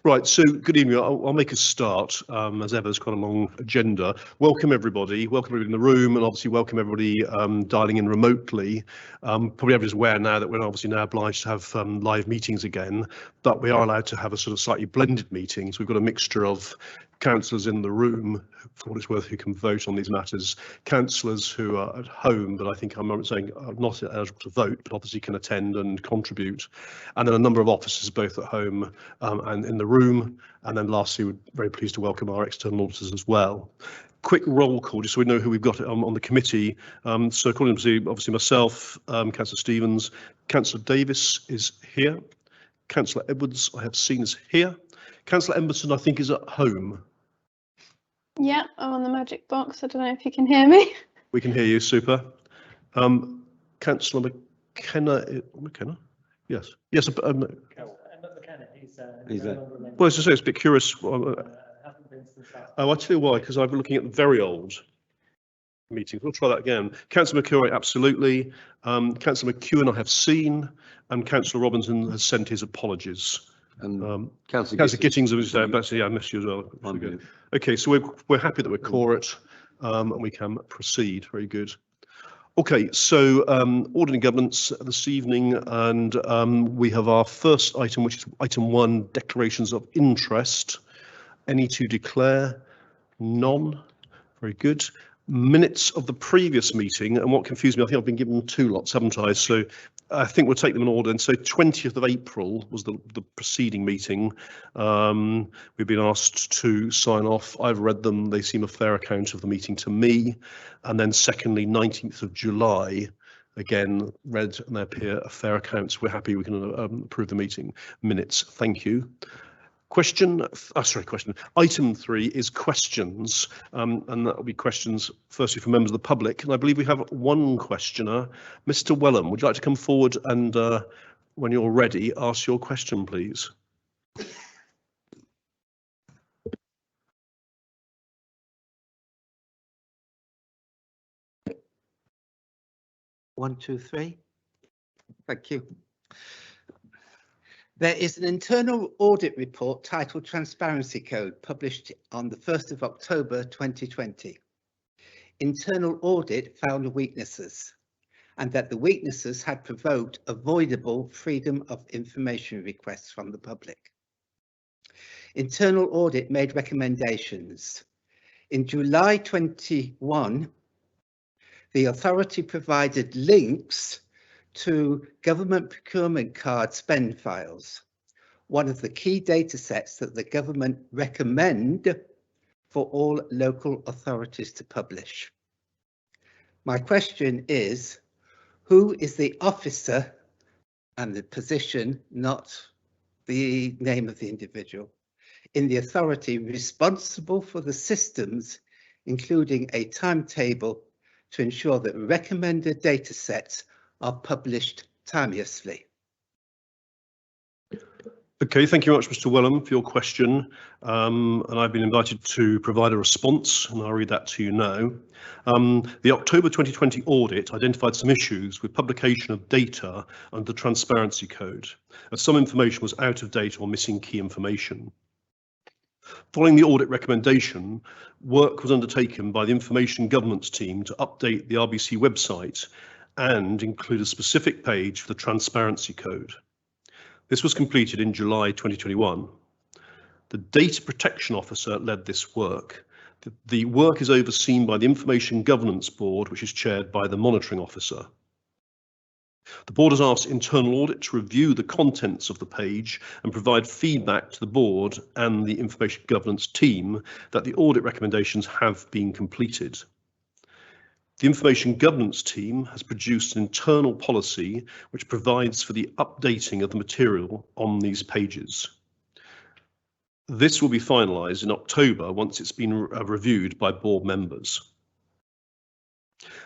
Right, so good evening. I'll make a start. As ever, it's quite a long agenda. Welcome everybody in the room, and obviously welcome everybody dialing in remotely. Probably everybody's aware now that we're obviously now obliged to have live meetings again, but we are allowed to have a sort of slightly blended meeting. So we've got a mixture of councillors in the room, for what it's worth, who can vote on these matters, councillors who are at home, but I think I'm saying are not eligible to vote, but obviously can attend and contribute, and then a number of officers both at home and in the room, and then lastly, we're very pleased to welcome our external auditors as well. Quick roll call, just so we know who we've got on the committee. So according to obviously myself, Councillor Stevens, Councillor Davis is here, Councillor Edwards I have seen is here, Councillor Emberson I think is at home. Yeah, I'm on the magic box. I don't know if you can hear me. We can hear you, super. Councillor McKenna, yes. McKenna, Well, as I say, it's a bit curious. Oh, I tell you why, because I've been looking at the very old meetings. We'll try that again. Councillor McCurry, absolutely. Councillor McEwen I have seen, and Councillor Robinson has sent his apologies. And Councillor Gittings was there, but yeah, I missed you as well. Okay, so we're happy that we're quorate, and we can proceed. Very good. Okay, so Audit and Governance this evening, and we have our first item, which is item 1, declarations of interest. Any to declare? None. Very good. Minutes of the previous meeting, and what confused me, I think I've been given 2 lots, haven't I? So I think we'll take them in order. And so 20th of April was the preceding meeting. We've been asked to sign off. I've read them. They seem a fair account of the meeting to me. And then secondly, 19th of July, again, read and they appear a fair account. We're happy we can approve the meeting minutes. Thank you. Question. Item 3 is questions, and that will be questions firstly from members of the public. And I believe we have one questioner. Mr. Wellham, would you like to come forward and, when you're ready, ask your question, please? One, two, three. Thank you. There is an internal audit report titled Transparency Code published on the 1st of October 2020. Internal audit found weaknesses and that the weaknesses had provoked avoidable freedom of information requests from the public. Internal audit made recommendations. In July 21, the authority provided links to government procurement card spend files, one of the key data sets that the government recommend for all local authorities to publish. My question is, who is the officer and the position, not the name of the individual, in the authority responsible for the systems, including a timetable to ensure that recommended data sets are published timeously? Okay, thank you very much, Mr. Wellham, for your question. And I've been invited to provide a response, and I'll read that to you now. The October 2020 audit identified some issues with publication of data under the Transparency Code, as some information was out of date or missing key information. Following the audit recommendation, work was undertaken by the Information Governance team to update the RBC website and include a specific page for the Transparency Code. This was completed in July 2021. The Data Protection Officer led this work. The work is overseen by the Information Governance Board, which is chaired by the Monitoring Officer. The board has asked internal audit to review the contents of the page and provide feedback to the board and the Information Governance team that the audit recommendations have been completed. The Information Governance team has produced an internal policy which provides for the updating of the material on these pages. This will be finalised in October once it's been reviewed by board members.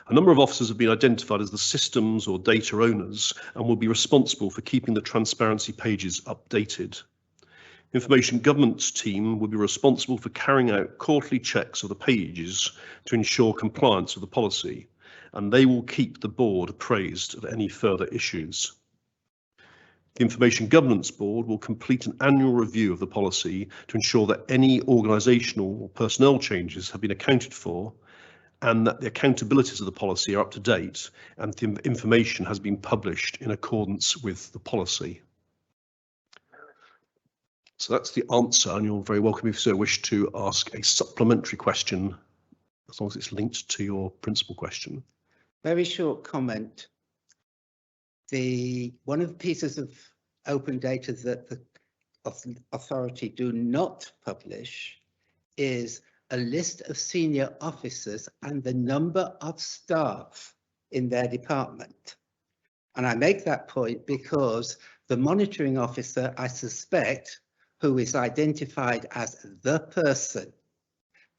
A number of officers have been identified as the systems or data owners and will be responsible for keeping the transparency pages updated. Information Governance team will be responsible for carrying out quarterly checks of the pages to ensure compliance with the policy, and they will keep the board appraised of any further issues. The Information Governance Board will complete an annual review of the policy to ensure that any organisational or personnel changes have been accounted for and that the accountabilities of the policy are up to date and the information has been published in accordance with the policy. So that's the answer, and you're very welcome if you so wish to ask a supplementary question, as long as it's linked to your principal question. Very short comment. One of the pieces of open data that the authority do not publish is a list of senior officers and the number of staff in their department. And I make that point because the monitoring officer, I suspect, who is identified as the person,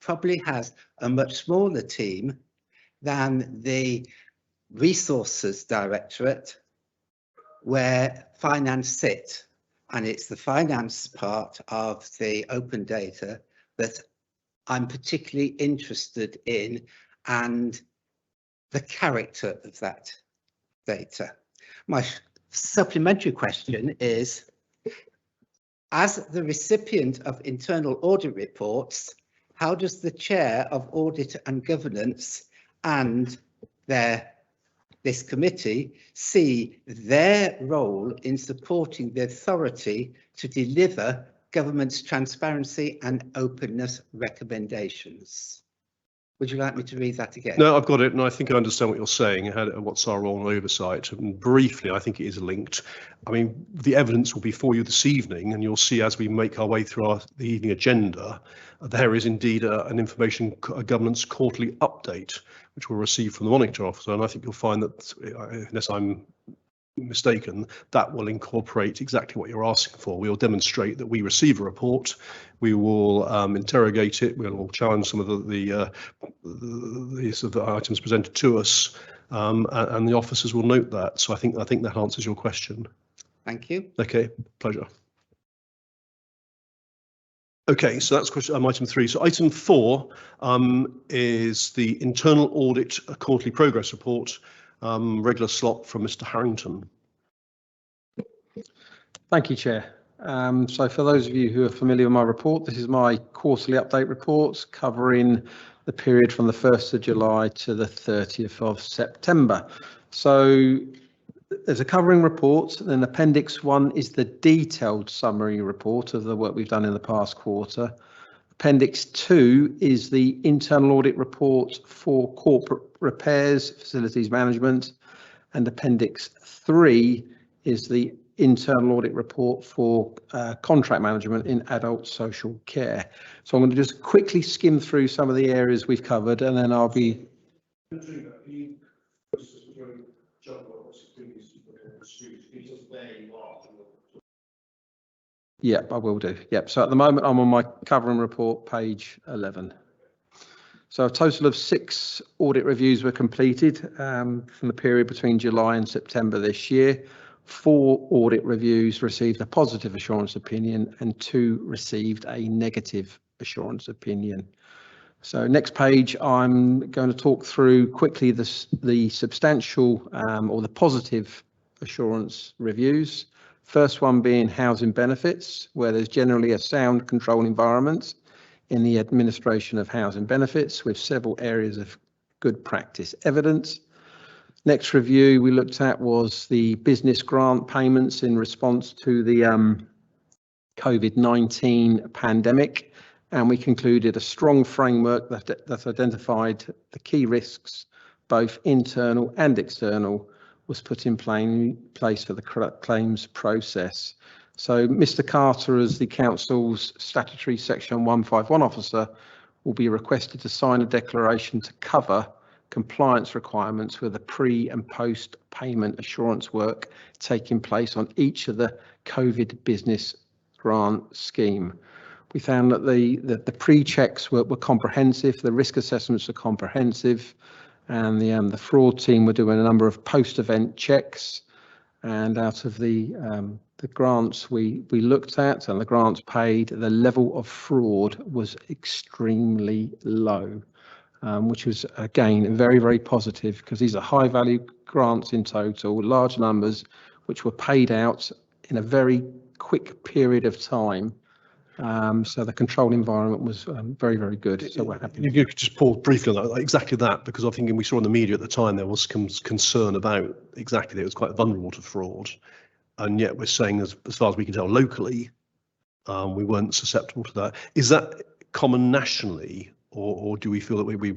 probably has a much smaller team than the resources directorate where finance sit. And it's the finance part of the open data that I'm particularly interested in and the character of that data. My supplementary question is, as the recipient of internal audit reports, how does the chair of audit and governance and this committee see their role in supporting the authority to deliver government's transparency and openness recommendations? Would you like me to read that again? No, I've got it, and I think I understand what you're saying. What's our role in oversight? And briefly, I think it is linked. I mean, the evidence will be for you this evening, and you'll see as we make our way through the evening agenda, there is indeed an information governance quarterly update, which we'll receive from the monitor officer. And I think you'll find that, unless I'm mistaken, that will incorporate exactly what you're asking for. We'll demonstrate that we receive a report, we will interrogate it, we'll challenge some of the sort of items presented to us, and the officers will note that. So I think that answers your question. Thank you. Okay, pleasure. Okay, so that's question item 3. So item 4 is the internal audit quarterly progress report. Regular slot from Mr. Harrington. Thank you, Chair. So for those of you who are familiar with my report, this is my quarterly update report covering the period from the 1st of July to the 30th of September. So there's a covering report, and Appendix 1 is the detailed summary report of the work we've done in the past quarter. Appendix 2 is the internal audit report for corporate repairs, facilities management, and Appendix 3 is the internal audit report for contract management in adult social care. So I'm going to just quickly skim through some of the areas we've covered, and then I'll be... Yep, I will do. Yep, so at the moment I'm on my covering report, page 11. So a total of 6 audit reviews were completed from the period between July and September this year. 4 audit reviews received a positive assurance opinion and 2 received a negative assurance opinion. So next page, I'm going to talk through quickly the substantial or the positive assurance reviews. First one being housing benefits, where there's generally a sound control environment in the administration of housing benefits with several areas of good practice evidence. Next review we looked at was the business grant payments in response to the COVID-19 pandemic, and we concluded a strong framework that identified the key risks, both internal and external, was put in place for the claims process. So Mr. Carter, as the Council's statutory Section 151 officer, will be requested to sign a declaration to cover compliance requirements with the pre and post payment assurance work taking place on each of the COVID business grant scheme. We found that the pre-checks were comprehensive, the risk assessments were comprehensive, and the fraud team were doing a number of post-event checks. And out of the grants we looked at and the grants paid, the level of fraud was extremely low, which was again very, very positive, because these are high value grants in total, large numbers, which were paid out in a very quick period of time. So the control environment was very, very good. So we're happy. You could just pause briefly on that, like exactly that, because I think we saw in the media at the time there was concern about exactly that it was quite vulnerable to fraud, and yet we're saying as far as we can tell locally, we weren't susceptible to that. Is that common nationally, or do we feel that we're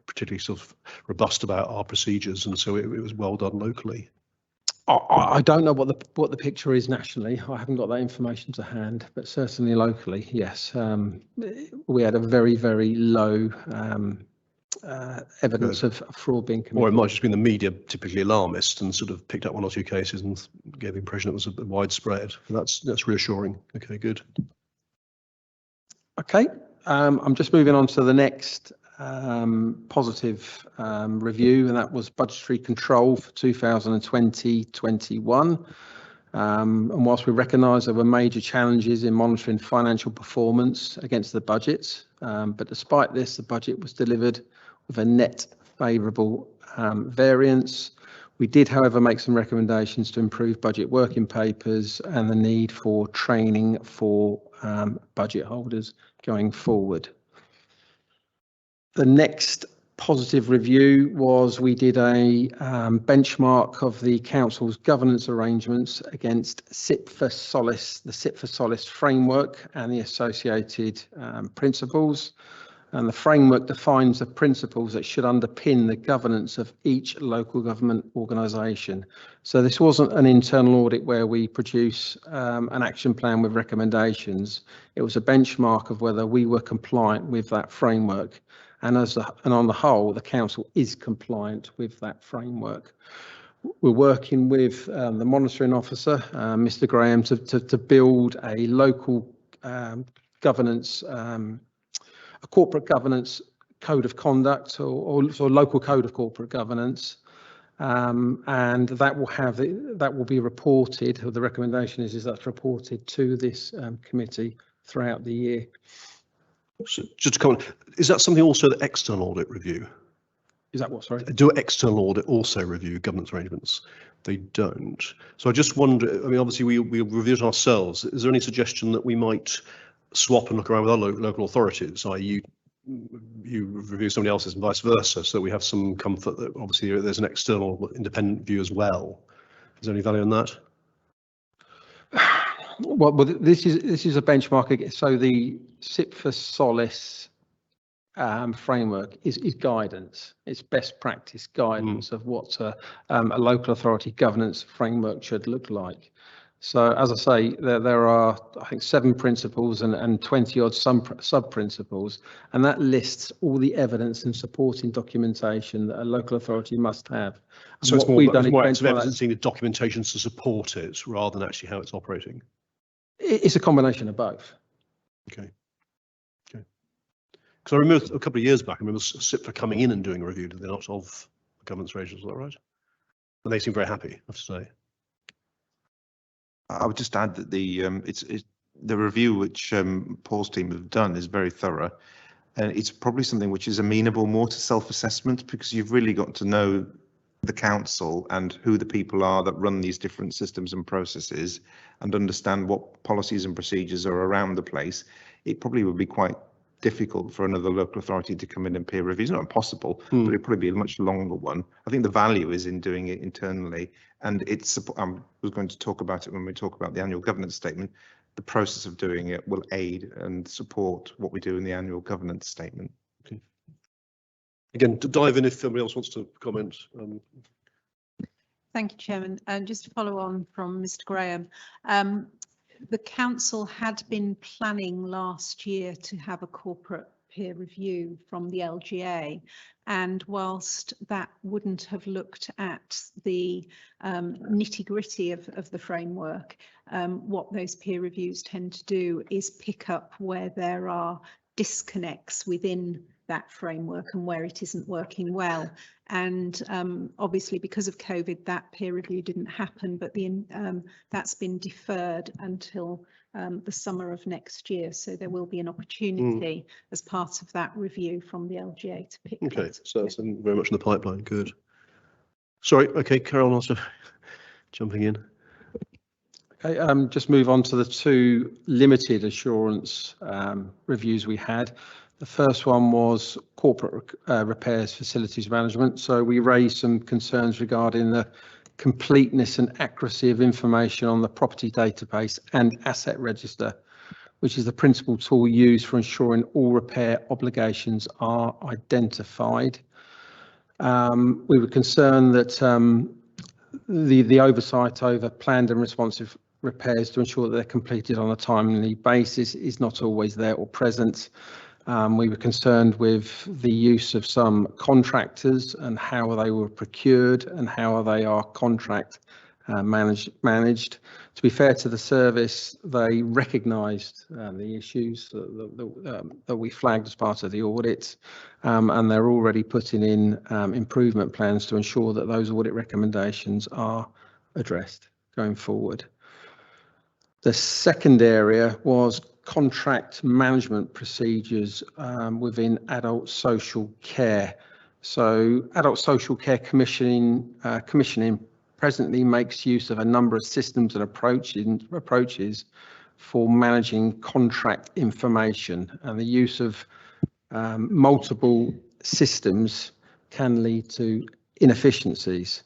particularly sort of robust about our procedures, and so it was well done locally? I don't know what the picture is nationally. I haven't got that information to hand, but certainly locally, yes. We had a very, very low evidence of fraud being committed. Or it might have just been the media typically alarmist and sort of picked up one or two cases and gave the impression it was a bit widespread. That's reassuring. Okay, good. Okay, I'm just moving on to the next positive review, and that was budgetary control for 2020-21. And whilst we recognise there were major challenges in monitoring financial performance against the budget, but despite this, the budget was delivered with a net favourable variance. We did, however, make some recommendations to improve budget working papers and the need for training for budget holders going forward. The next positive review was we did a benchmark of the council's governance arrangements against SIP for Solace, the SIP for Solace framework and the associated principles. And the framework defines the principles that should underpin the governance of each local government organisation. So this wasn't an internal audit where we produce an action plan with recommendations. It was a benchmark of whether we were compliant with that framework. And on the whole, the council is compliant with that framework. We're working with the monitoring officer, Mr. Graham, to build a local governance, a corporate governance code of conduct or local code of corporate governance, and that will be reported. Or the recommendation is that's reported to this committee throughout the year. So just to comment, is that something also that external audit review? Is that what, sorry? Do external audit also review governance arrangements? They don't. So I just wonder, I mean, obviously we review it ourselves. Is there any suggestion that we might swap and look around with other local authorities, i.e. you review somebody else's and vice versa, so we have some comfort that obviously there's an external independent view as well? Is there any value in that? Well, this is a benchmark. So the SIP for Solace framework is guidance. It's best practice guidance of what a local authority governance framework should look like. So as I say, there are, I think, 7 principles and 20 odd sub-principles, and that lists all the evidence and supporting documentation that a local authority must have. And so it's more evidencing the documentation to support it rather than actually how it's operating? It's a combination of both. Okay. Okay. Because I remember a couple of years back, I remember SIPFA coming in and doing a review, did they not, of governance arrangements, is that right? And they seem very happy, I have to say. I would just add that the review which Paul's team have done is very thorough, and it's probably something which is amenable more to self-assessment, because you've really got to know the council and who the people are that run these different systems and processes and understand what policies and procedures are around the place. It probably would be quite difficult for another local authority to come in and peer review. It's not impossible, but it'd probably be a much longer one. I think the value is in doing it internally, and it's, I was going to talk about it when we talk about the annual governance statement. The process of doing it will aid and support what we do in the annual governance statement. Okay. Again, to dive in if somebody else wants to comment. Thank you, Chairman. And just to follow on from Mr. Graham, the council had been planning last year to have a corporate peer review from the LGA, and whilst that wouldn't have looked at the nitty-gritty of the framework, what those peer reviews tend to do is pick up where there are disconnects within that framework and where it isn't working well. And obviously because of COVID, that peer review didn't happen, but that's been deferred until the summer of next year. So there will be an opportunity as part of that review from the LGA to pick Okay, that. so that's very much in the pipeline. Good. Sorry, okay, Carol, also jumping in. Okay, just move on to the two limited assurance reviews we had. The first one was corporate repairs facilities management. So we raised some concerns regarding the completeness and accuracy of information on the property database and asset register, which is the principal tool used for ensuring all repair obligations are identified. We were concerned that the oversight over planned and responsive repairs to ensure that they're completed on a timely basis is not always there or present. We were concerned with the use of some contractors and how they were procured and how they are contract managed. To be fair to the service, they recognised the issues that we flagged as part of the audit, and they're already putting in improvement plans to ensure that those audit recommendations are addressed going forward. The second area was contract management procedures within adult social care. So adult social care commissioning presently makes use of a number of systems and approaches for managing contract information, and the use of multiple systems can lead to inefficiencies.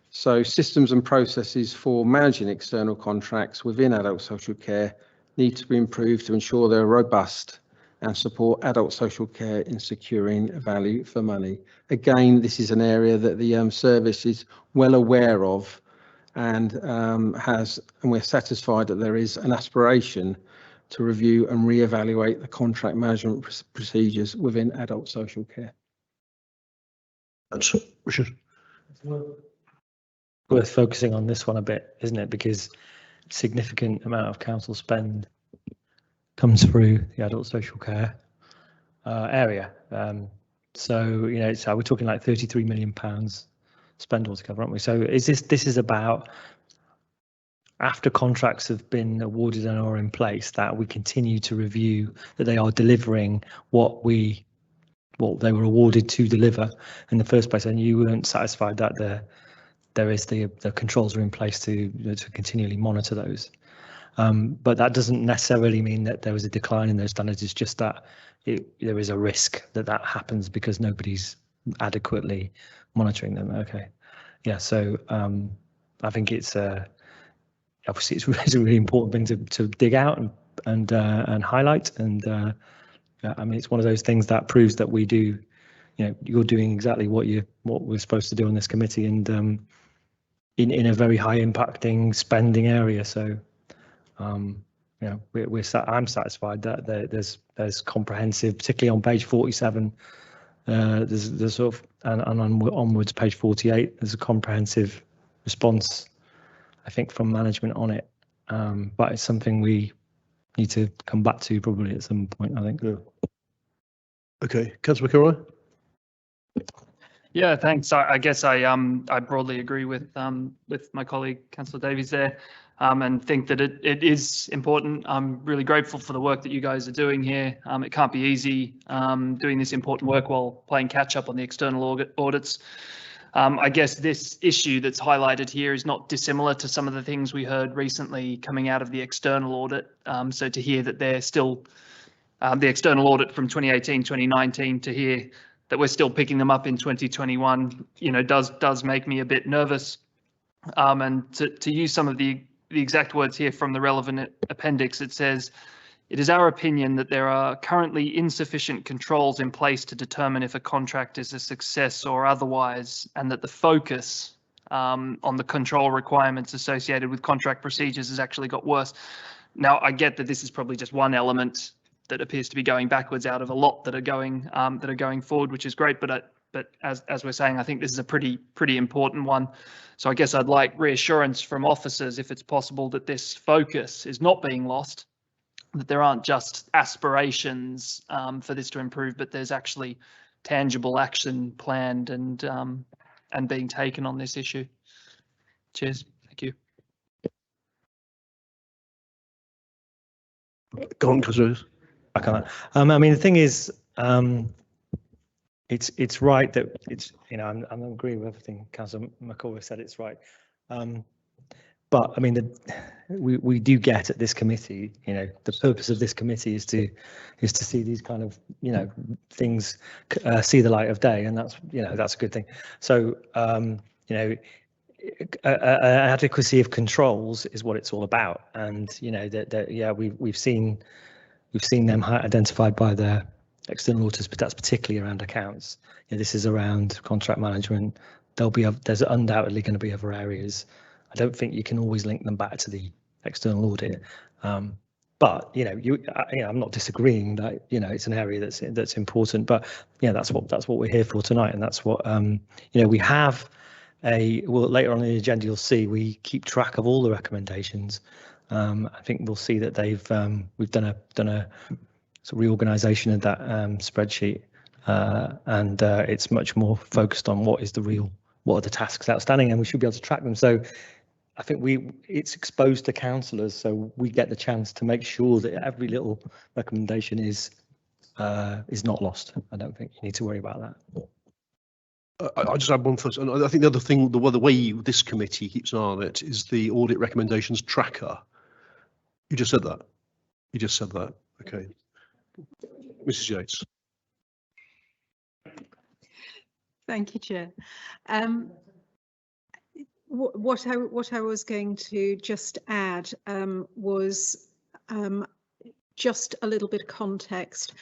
So systems and processes for managing external contracts within adult social care need to be improved to ensure they're robust and support adult social care in securing value for money. Again, this is an area that the service is well aware of, and we're satisfied that there is an aspiration to review and re-evaluate the contract management procedures within adult social care. That's Richard. Worth focusing on this one a bit, isn't it? Because significant amount of council spend comes through the adult social care area. So, you know, so we're talking like £33 million spend altogether, aren't we? So this is about, after contracts have been awarded and are in place, that we continue to review that they are delivering what they were awarded to deliver in the first place, and you weren't satisfied that the controls are in place to continually monitor those. But that doesn't necessarily mean that there was a decline in those standards. It's just that there is a risk that happens because nobody's adequately monitoring them. Okay, yeah. So I think it's obviously it's a really important thing to dig out and highlight. And I mean, it's one of those things that proves that we do. You know, you're doing exactly what we're supposed to do on this committee, and in a very high impacting spending area. So, you know, I'm satisfied that there's comprehensive, particularly on page 47. There's sort of and onwards, page 48. There's a comprehensive response, I think, from management on it. But it's something we need to come back to probably at some point, I think. Yeah. Okay, Councillor McElroy. Yeah, thanks. I guess I broadly agree with my colleague Councillor Davies there, and think that it is important. I'm really grateful for the work that you guys are doing here. It can't be easy doing this important work while playing catch up on the external audits. I guess this issue that's highlighted here is not dissimilar to some of the things we heard recently coming out of the external audit. So to hear that they're still the external audit from 2018, 2019, to hear that we're still picking them up in 2021, you know, does make me a bit nervous. And to use some of the exact words here from the relevant appendix, it says, "It is our opinion that there are currently insufficient controls in place to determine if a contract is a success or otherwise, and that the focus on the control requirements associated with contract procedures has actually got worse." Now, I get that this is probably just one element that appears to be going backwards out of a lot that are going forward, which is great. But as we're saying, I think this is a pretty important one. So I guess I'd like reassurance from officers, if it's possible, that this focus is not being lost, that there aren't just aspirations for this to improve, but there's actually tangible action planned and being taken on this issue. Cheers. Thank you. Go on, Councillor. I can't. I mean, the thing is, it's right that it's, you know, I'm agree with everything Councillor McCullough said. It's right. but I mean, we do get at this committee, you know, the purpose of this committee is to see these kind of, you know, things see the light of day, and that's, you know, that's a good thing. So you know, adequacy of controls is what it's all about, and you know that yeah, we've seen them identified by their external auditors, but that's particularly around accounts. You know, this is around contract management. There's undoubtedly going to be other areas. I don't think you can always link them back to the external audit, but you know, I'm not disagreeing that, you know, it's an area that's important. But yeah, that's what we're here for tonight, and that's what you know, we have well, later on in the agenda you'll see we keep track of all the recommendations. I think we'll see that we've done a sort of reorganisation of that spreadsheet, and it's much more focused on what are the tasks outstanding, and we should be able to track them. So I think it's exposed to councillors, so we get the chance to make sure that every little recommendation is not lost. I don't think you need to worry about that. I just add one first, and I think the other thing, the way this committee keeps an eye on it is the audit recommendations tracker. You just said that. You just said that. Okay. Mrs. Yates. Thank you, Chair. What I was going to just add was just a little bit of context.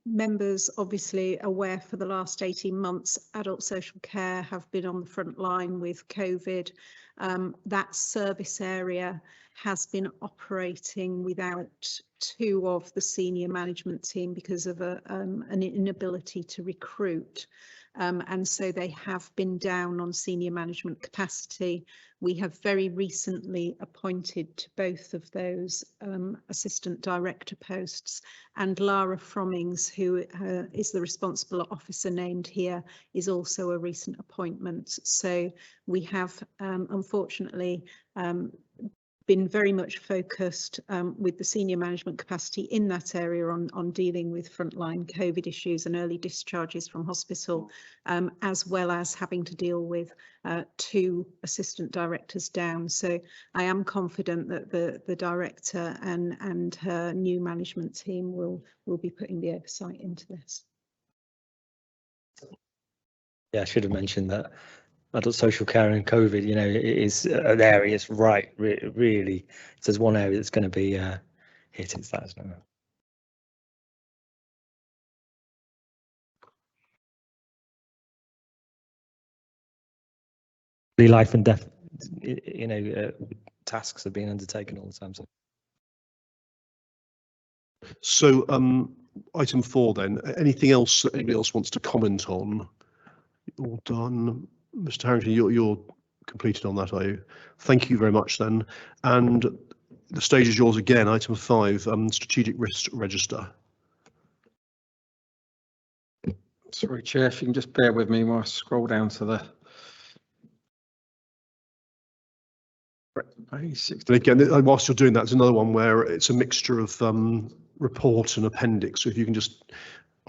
Members obviously aware for the last 18 months, adult social care have been on the front line with COVID. That service area has been operating without two of the senior management team because of an inability to recruit. And so they have been down on senior management capacity. We have very recently appointed to both of those assistant director posts, and Lara Frommings, who is the responsible officer named here, is also a recent appointment. So we have unfortunately been very much focused with the senior management capacity in that area on dealing with frontline COVID issues and early discharges from hospital, as well as having to deal with two assistant directors down. So I am confident that the director and her new management team will be putting the oversight into this. Yeah, I should have mentioned that. Adult social care and COVID, you know, it is an area. It's really. If there's one area that's going to be hit, it's that, isn't it? Life and death, you know, tasks are being undertaken all the time. So item 4 then. Anything else that anybody else wants to comment on? All done. Mr. Harrington, you're completed on that, are you? Thank you very much then. And the stage is yours again. Item 5, strategic risk register. Sorry, Chair, if you can just bear with me while I scroll down to the page 60. And again, whilst you're doing that, there's another one where it's a mixture of report and appendix. So if you can just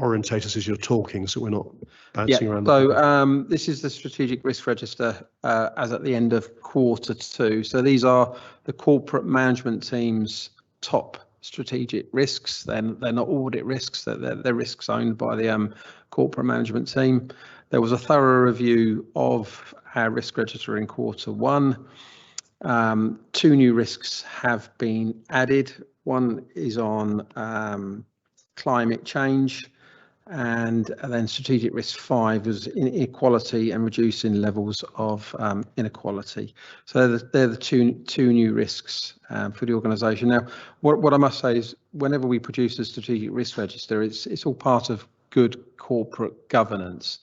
orientate us as you're talking, so we're not bouncing around. So this is the strategic risk register as at the end of Q2. So these are the corporate management team's top strategic risks. They're not audit risks. They're risks owned by the corporate management team. There was a thorough review of our risk register in Q1. 2 new risks have been added. One is on climate change, and then strategic risk 5 was inequality and reducing levels of inequality. So they're the two new risks for the organisation. Now, what I must say is, whenever we produce a strategic risk register, it's all part of good corporate governance,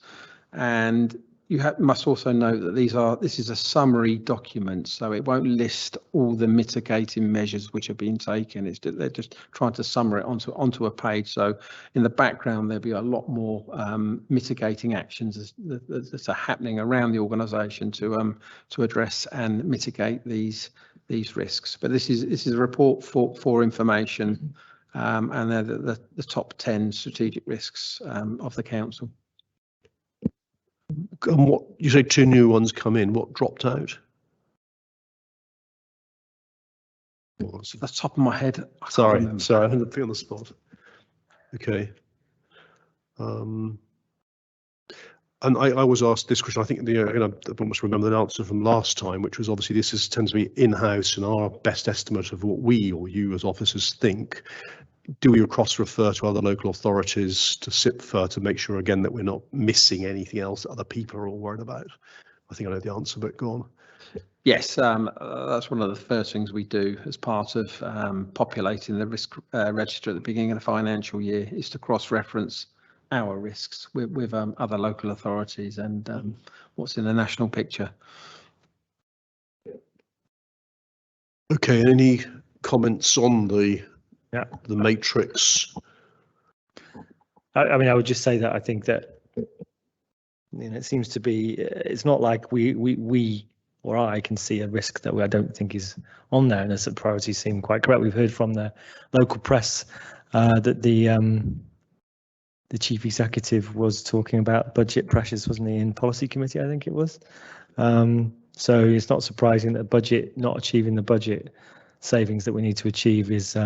and you must also note that this is a summary document, so it won't list all the mitigating measures which are being taken. They're just trying to summary it onto a page. So in the background, there'll be a lot more mitigating actions that are happening around the organisation to address and mitigate these risks. But this is a report for information, and they're the top 10 strategic risks of the council. And what you say, 2 new ones come in, what dropped out? was. Off the top of my head, I can't Sorry, remember. sorry, I had to be on the spot. Okay. And I was asked this question. I think I must remember the answer from last time, which was obviously this tends to be in-house and our best estimate of what we or you as officers think. Do we cross-refer to other local authorities, to SIPFA, to make sure again that we're not missing anything else that other people are all worried about? I think I know the answer, but go on. Yes, that's one of the first things we do as part of populating the risk register at the beginning of the financial year, is to cross-reference our risks with other local authorities and what's in the national picture. Okay, any comments on the matrix? I mean, I would just say that I think that it seems to be, it's not like we or I can see a risk that I don't think is on there, and the priorities seem quite correct. We've heard from the local press that the chief executive was talking about budget pressures, wasn't he, in policy committee, I think it was. So it's not surprising that not achieving the budget savings that we need to achieve is,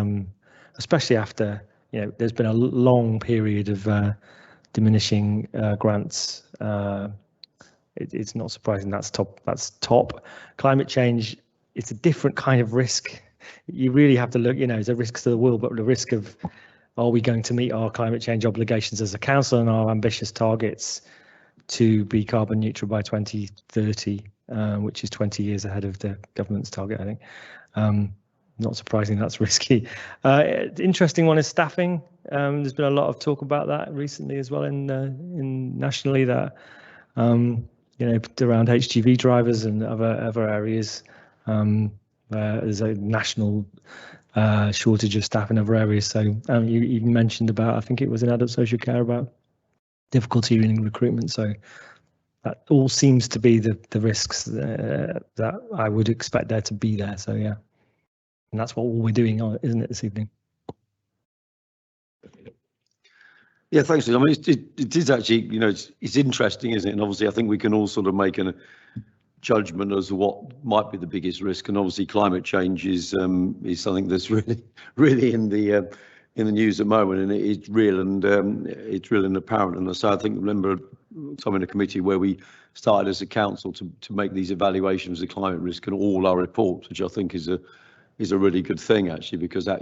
especially after, there's been a long period of diminishing grants. It's not surprising that's top. Climate change, it's a different kind of risk. You really have to look, there's a risk to the world, but the risk of, are we going to meet our climate change obligations as a council and our ambitious targets to be carbon neutral by 2030, which is 20 years ahead of the government's target, I think. Not surprising, that's risky. Interesting one is staffing. There's been a lot of talk about that recently as well in nationally, that around HGV drivers and other areas. There's a national shortage of staff in other areas. So you even mentioned about, I think it was in adult social care, about difficulty in recruitment. So that all seems to be the risks that I would expect there to be there. So yeah, and that's what we're doing, isn't it, this evening? Yeah, thanks. I mean, it is actually, it's interesting, isn't it? And obviously, I think we can all sort of make a judgment as to what might be the biggest risk. And obviously, climate change is something that's really in the news at the moment, and it's real and it's real and apparent. And so I think, remember some in a committee where we started as a council to make these evaluations of climate risk and all our reports, which I think is a really good thing, actually, because that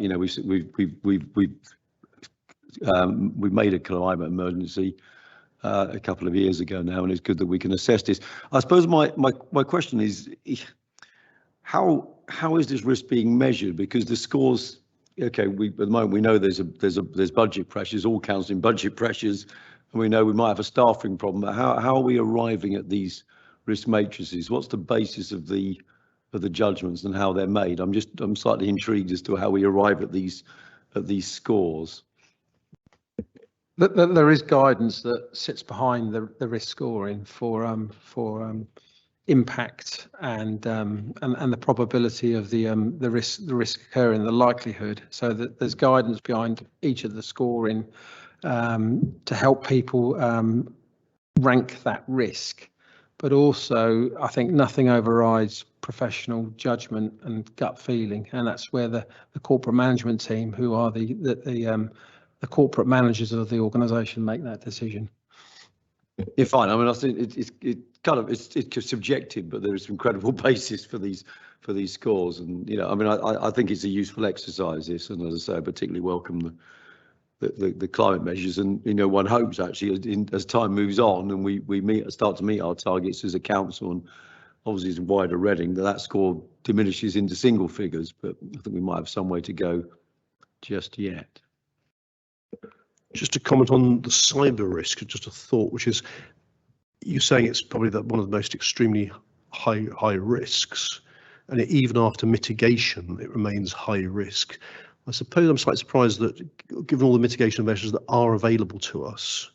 we've made a climate emergency a couple of years ago now, and it's good that we can assess this. I suppose my question is, how is this risk being measured? Because the scores, okay, at the moment we know there's budget pressures, all counseling budget pressures, and we know we might have a staffing problem. But how are we arriving at these risk matrices? What's the basis of the judgments and how they're made? I'm slightly intrigued as to how we arrive at these scores. There is guidance that sits behind the risk scoring for impact and the probability of the risk occurring, the likelihood. So that there's guidance behind each of the scoring to help people rank that risk. But also, I think nothing overrides professional judgment and gut feeling, and that's where the corporate management team, who are the corporate managers of the organisation, make that decision. Yeah, fine. I mean, I think it's subjective, but there is some credible basis for these scores, and I mean, I think it's a useful exercise, this, and as I say, I particularly welcome the climate measures, and one hopes actually as time moves on and we start to meet our targets as a council, and obviously as wider Reading, that score diminishes into single figures, but I think we might have some way to go just yet. Just to comment on the cyber risk, just a thought, which is, you're saying it's probably one of the most extremely high risks, and even after mitigation, it remains high risk. I suppose I'm slightly surprised that, given all the mitigation measures that are available to us,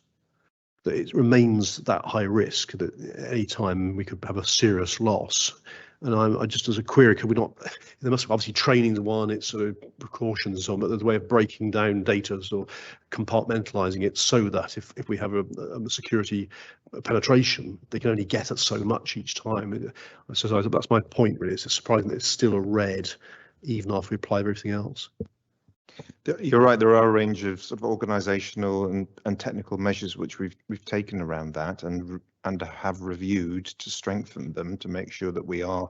that it remains that high risk, that at any time we could have a serious loss. And I just, as a query, could we not, there must be obviously training the one, it's sort of precautions and so on, but there's a way of breaking down data or compartmentalizing it so that if we have a security penetration, they can only get at so much each time. So that's my point, really. It's surprising that it's still a red even after we apply everything else. You're right. There are a range of sort of organisational and technical measures which we've taken around that and have reviewed to strengthen them to make sure that we are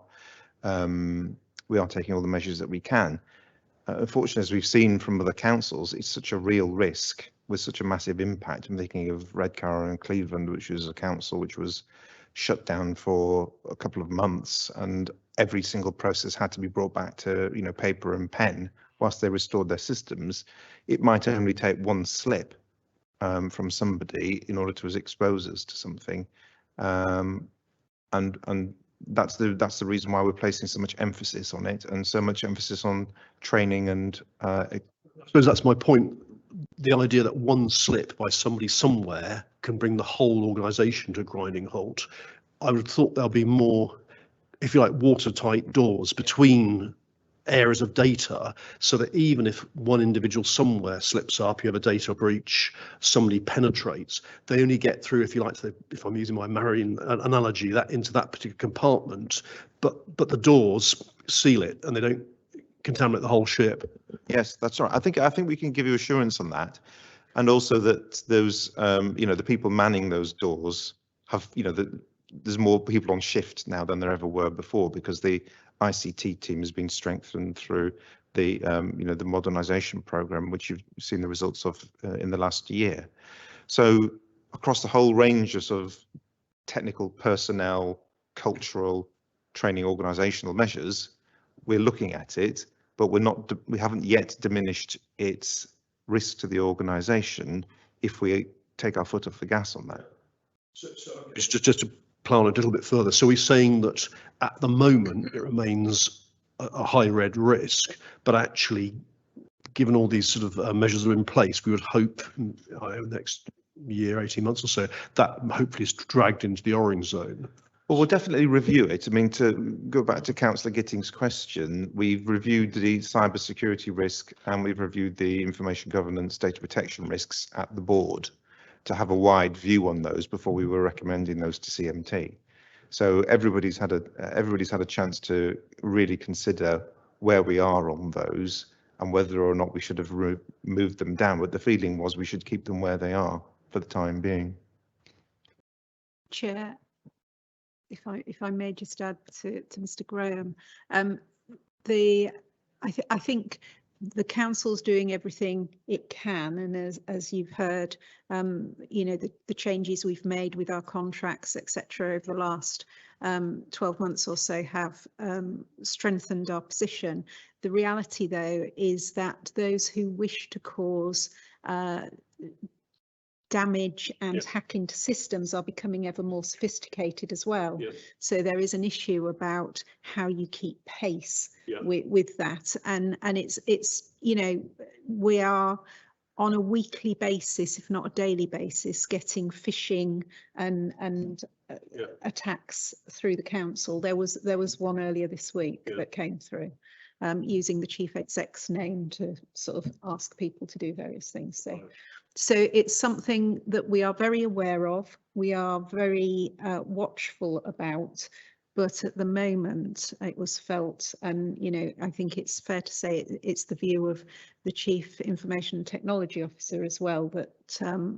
taking all the measures that we can. Unfortunately, as we've seen from other councils, it's such a real risk with such a massive impact. I'm thinking of Redcar and Cleveland, which was a council which was shut down for a couple of months, and every single process had to be brought back to paper and pen whilst they restored their systems. It might only take one slip from somebody in order to expose us to something, and that's the reason why we're placing so much emphasis on it and so much emphasis on training. And I suppose that's my point. The idea that one slip by somebody somewhere can bring the whole organisation to a grinding halt. I would have thought there'll be more, if you like, watertight doors between areas of data, so that even if one individual somewhere slips up, you have a data breach, somebody penetrates, they only get through, if you like, if I'm using my marine analogy, that into that particular compartment, but the doors seal it and they don't contaminate the whole ship. Yes, that's right. I think we can give you assurance on that, and also that those the people manning those doors have there's more people on shift now than there ever were before, because the ICT team has been strengthened through the the modernisation programme, which you've seen the results of in the last year. So across the whole range of sort of technical, personnel, cultural, training, organisational measures, we're looking at it, but we haven't yet diminished its risk to the organisation if we take our foot off the gas on that. So it's just to plough a little bit further. So we're saying that at the moment it remains a high red risk, but actually, given all these sort of measures are in place, we would hope next year, 18 months or so, that hopefully is dragged into the orange zone. Well, we'll definitely review it. I mean, to go back to Councillor Gitting's question, we've reviewed the cyber security risk and we've reviewed the information governance data protection risks at the board to have a wide view on those before we were recommending those to CMT. So everybody's had a chance to really consider where we are on those and whether or not we should have moved them down. But the feeling was we should keep them where they are for the time being. Chair, if I may just add to Mr. Graham, I think the council's doing everything it can, and as you've heard, the changes we've made with our contracts, etc., over the last 12 months or so have strengthened our position. The reality, though, is that those who wish to cause damage and hack into systems are becoming ever more sophisticated as well. So there is an issue about how you keep pace with that, and it's we are on a weekly basis, if not a daily basis, getting phishing and attacks through the council. There was one earlier this week that came through using the chief exec's name to sort of ask people to do various things. So it's something that we are very aware of, we are very watchful about, but at the moment it was felt, and I think it's fair to say it's the view of the Chief Information and Technology Officer as well, that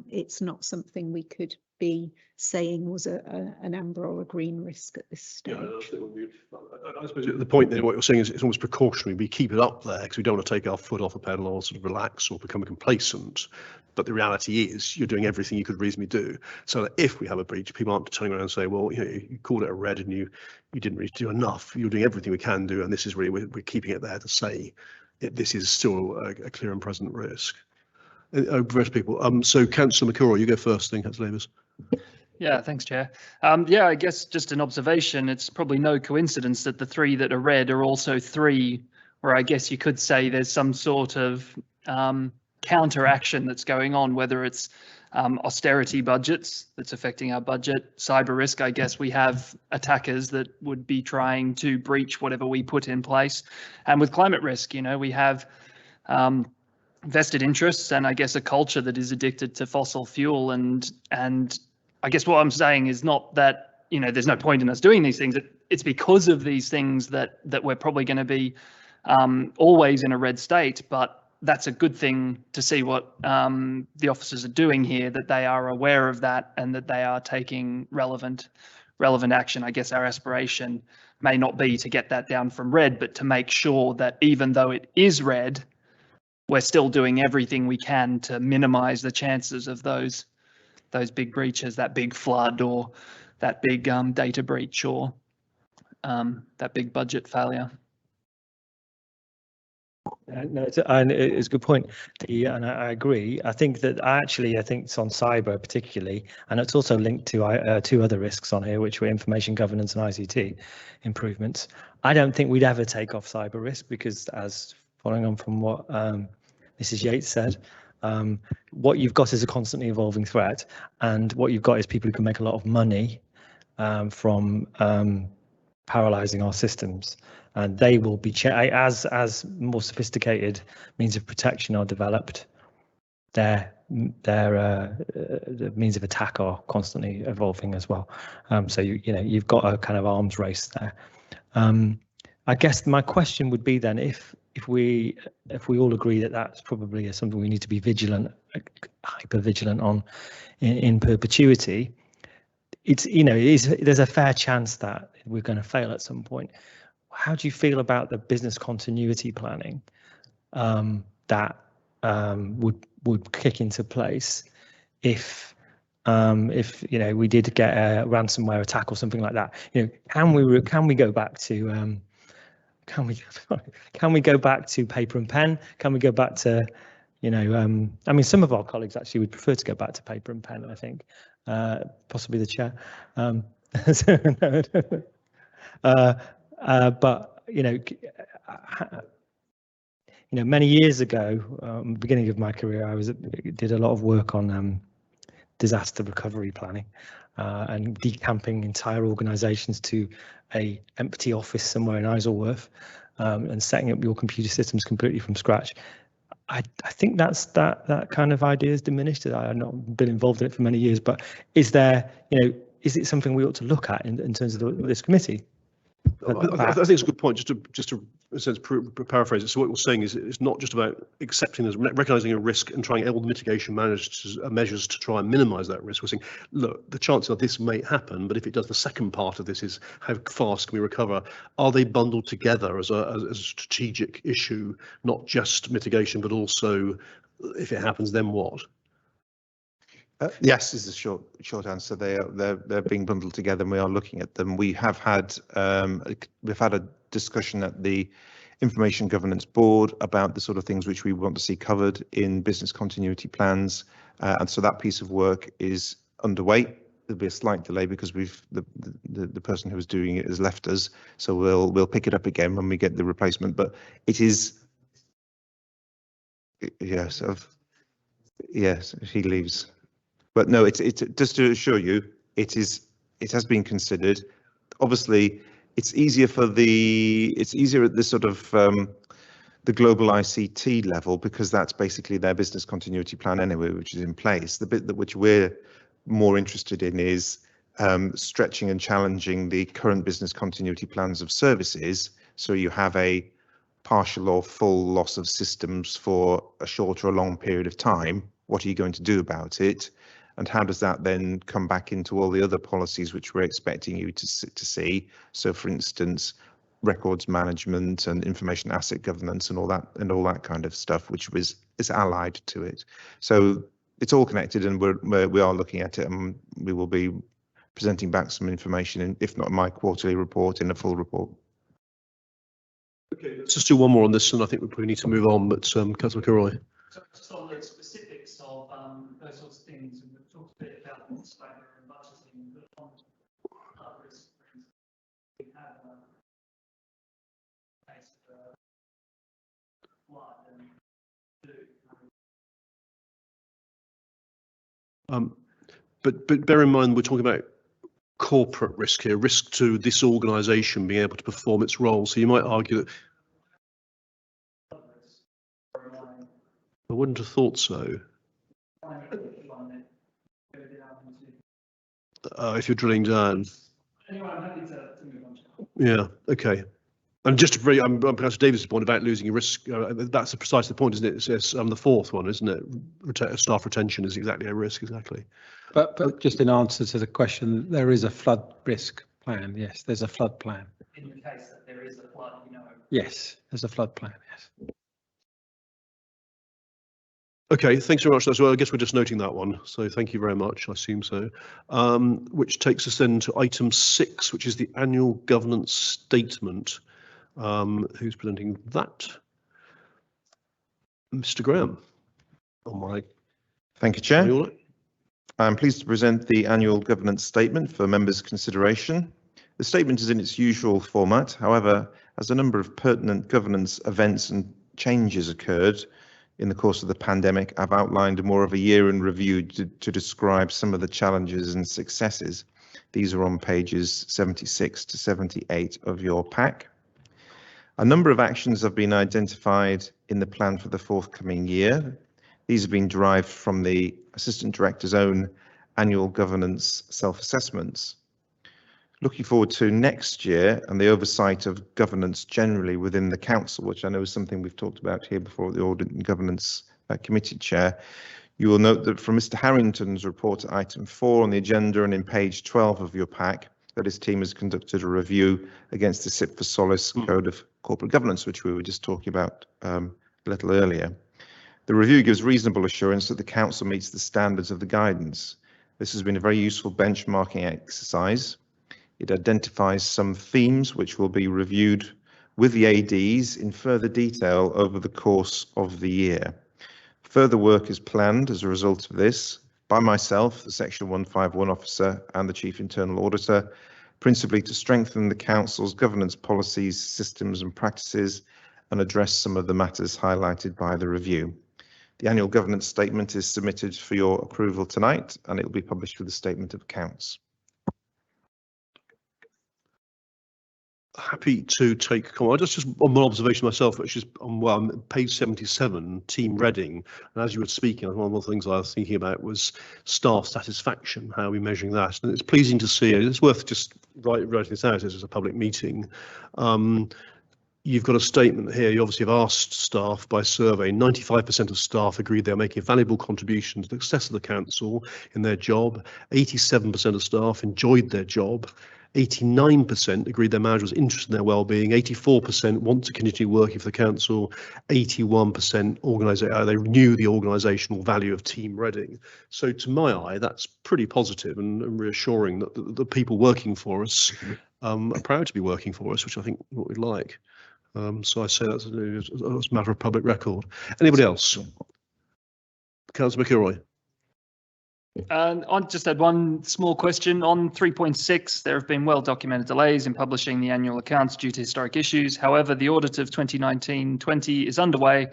it's not something we could be saying was an amber or a green risk at this stage. I suppose the point there, what you're saying is it's almost precautionary. We keep it up there because we don't want to take our foot off the pedal or sort of relax or become complacent. But the reality is you're doing everything you could reasonably do, so that if we have a breach, people aren't turning around and say, well, you called it a red and you didn't really do enough. You're doing everything we can do, and this is really, we're keeping it there to say this is still a clear and present risk. Rest people. So Councillor McCurry, you go first, then Councillor Davis. Yeah, thanks, Chair. Yeah, I guess just an observation. It's probably no coincidence that the three that are red are also three where I guess you could say there's some sort of counteraction that's going on, whether it's austerity budgets that's affecting our budget, cyber risk. I guess we have attackers that would be trying to breach whatever we put in place, and with climate risk, we have vested interests and I guess a culture that is addicted to fossil fuel, and I guess what I'm saying is not that there's no point in us doing these things. It's because of these things that we're probably going to be always in a red state, but that's a good thing to see what the officers are doing here, that they are aware of that and that they are taking relevant action. I guess our aspiration may not be to get that down from red, but to make sure that even though it is red, we're still doing everything we can to minimize the chances of those big breaches, that big flood or that big data breach or that big budget failure. No, it's a good point, and I agree. I think it's on cyber particularly, and it's also linked to two other risks on here, which were information governance and ICT improvements. I don't think we'd ever take off cyber risk because, as following on from what Mrs. Yates said, what you've got is a constantly evolving threat, and what you've got is people who can make a lot of money from paralysing our systems. And they will be as more sophisticated means of protection are developed. Their means of attack are constantly evolving as well. So you've got a kind of arms race there. I guess my question would be then, if we all agree that that's probably something we need to be vigilant, hyper vigilant on in perpetuity, there's a fair chance that we're going to fail at some point. How do you feel about the business continuity planning that would kick into place if we did get a ransomware attack or something like that? Can we go back to can we go back to paper and pen? Can we go back to I mean, some of our colleagues actually would prefer to go back to paper and pen, I think, possibly the chair. But many years ago, beginning of my career, I did a lot of work on disaster recovery planning and decamping entire organisations to a empty office somewhere in Isleworth and setting up your computer systems completely from scratch. I think that kind of idea is diminished. I've not been involved in it for many years, but is it something we ought to look at in terms of this committee? I think it's a good point. Just to in a sense paraphrase it. So what we're saying is it's not just about accepting there's recognizing a risk and trying all the mitigation measures to try and minimize that risk. We're saying, look, the chances of this may happen, but if it does, the second part of this is how fast can we recover? Are they bundled together as a strategic issue, not just mitigation, but also if it happens, then what? Yes, is the short answer. They're being bundled together, and we are looking at them. We have had a discussion at the Information Governance Board about the sort of things which we want to see covered in business continuity plans, and so that piece of work is underway. There'll be a slight delay because the person who was doing it has left us, so we'll pick it up again when we get the replacement. But it is yes, he leaves. But no, it's just to assure you, it has been considered. Obviously, it's easier at the sort of the global ICT level because that's basically their business continuity plan anyway, which is in place. The bit which we're more interested in is stretching and challenging the current business continuity plans of services. So you have a partial or full loss of systems for a short or a long period of time. What are you going to do about it? And how does that then come back into all the other policies which we're expecting you to see? So, for instance, records management and information asset governance and all that kind of stuff, which is allied to it. So it's all connected, and we are looking at it, and we will be presenting back some information, if not my quarterly report, in a full report. Okay, let's just do one more on this, and I think we probably need to move on. But Councillor Kilroy. So just on the specifics of those sorts of things, and we've talked a bit about cyber and budgeting, but on other risks, we have a case of flood and But bear in mind, we're talking about corporate risk here, risk to this organisation being able to perform its role. So you might argue that. I wouldn't have thought so. If you're drilling down. Yeah, okay. And just to bring, Councillor Davis' point about losing your risk, that's precisely the point, isn't it? It says the fourth one, isn't it? Staff retention is exactly a risk, exactly. But just in answer to the question, there is a flood risk plan. Yes, there's a flood plan. In the case that there is a flood, you know. Yes, there's a flood plan. Yes. Okay, thanks very much. So I guess we're just noting that one. So thank you very much. I assume so. Which takes us then to item 6, which is the annual governance statement. Who's presenting that? Mr. Graham. Thank you, Chair. I'm pleased to present the annual governance statement for members' consideration. The statement is in its usual format. However, as a number of pertinent governance events and changes occurred in the course of the pandemic, I've outlined more of a year in review to describe some of the challenges and successes. These are on pages 76 to 78 of your pack. A number of actions have been identified in the plan for the forthcoming year. These have been derived from the Assistant Director's own annual governance self-assessments. Looking forward to next year and the oversight of governance generally within the council, which I know is something we've talked about here before, the Audit and Governance Committee Chair. You will note that from Mr. Harrington's report at item 4 on the agenda and in page 12 of your pack, that his team has conducted a review against the SIP for Solace Code of Corporate Governance, which we were just talking about a little earlier. The review gives reasonable assurance that the council meets the standards of the guidance. This has been a very useful benchmarking exercise. It identifies some themes which will be reviewed with the ADs in further detail over the course of the year. Further work is planned as a result of this by myself, the Section 151 officer and the Chief Internal Auditor, principally to strengthen the Council's governance policies, systems and practices and address some of the matters highlighted by the review. The annual governance statement is submitted for your approval tonight and it will be published with the statement of accounts. Happy to take a comment. Just on one observation myself, which is on page 77, Team Reading. And as you were speaking, one of the things I was thinking about was staff satisfaction. How are we measuring that? And it's pleasing to see. It's worth just writing this out as a public meeting. You've got a statement here. You obviously have asked staff by survey. 95% of staff agreed they're making a valuable contribution to the success of the council in their job. 87% of staff enjoyed their job. 89% agreed their manager was interested in their well-being. 84% want to continue working for the council. 81% they knew the organisational value of Team Reading. So to my eye, that's pretty positive and reassuring that the people working for us are proud to be working for us, which I think is what we'd like. So I say that's a matter of public record. Anybody else? Councillor McIlroy. I just had one small question on 3.6. There have been well-documented delays in publishing the annual accounts due to historic issues. However, the audit of 2019-20 is underway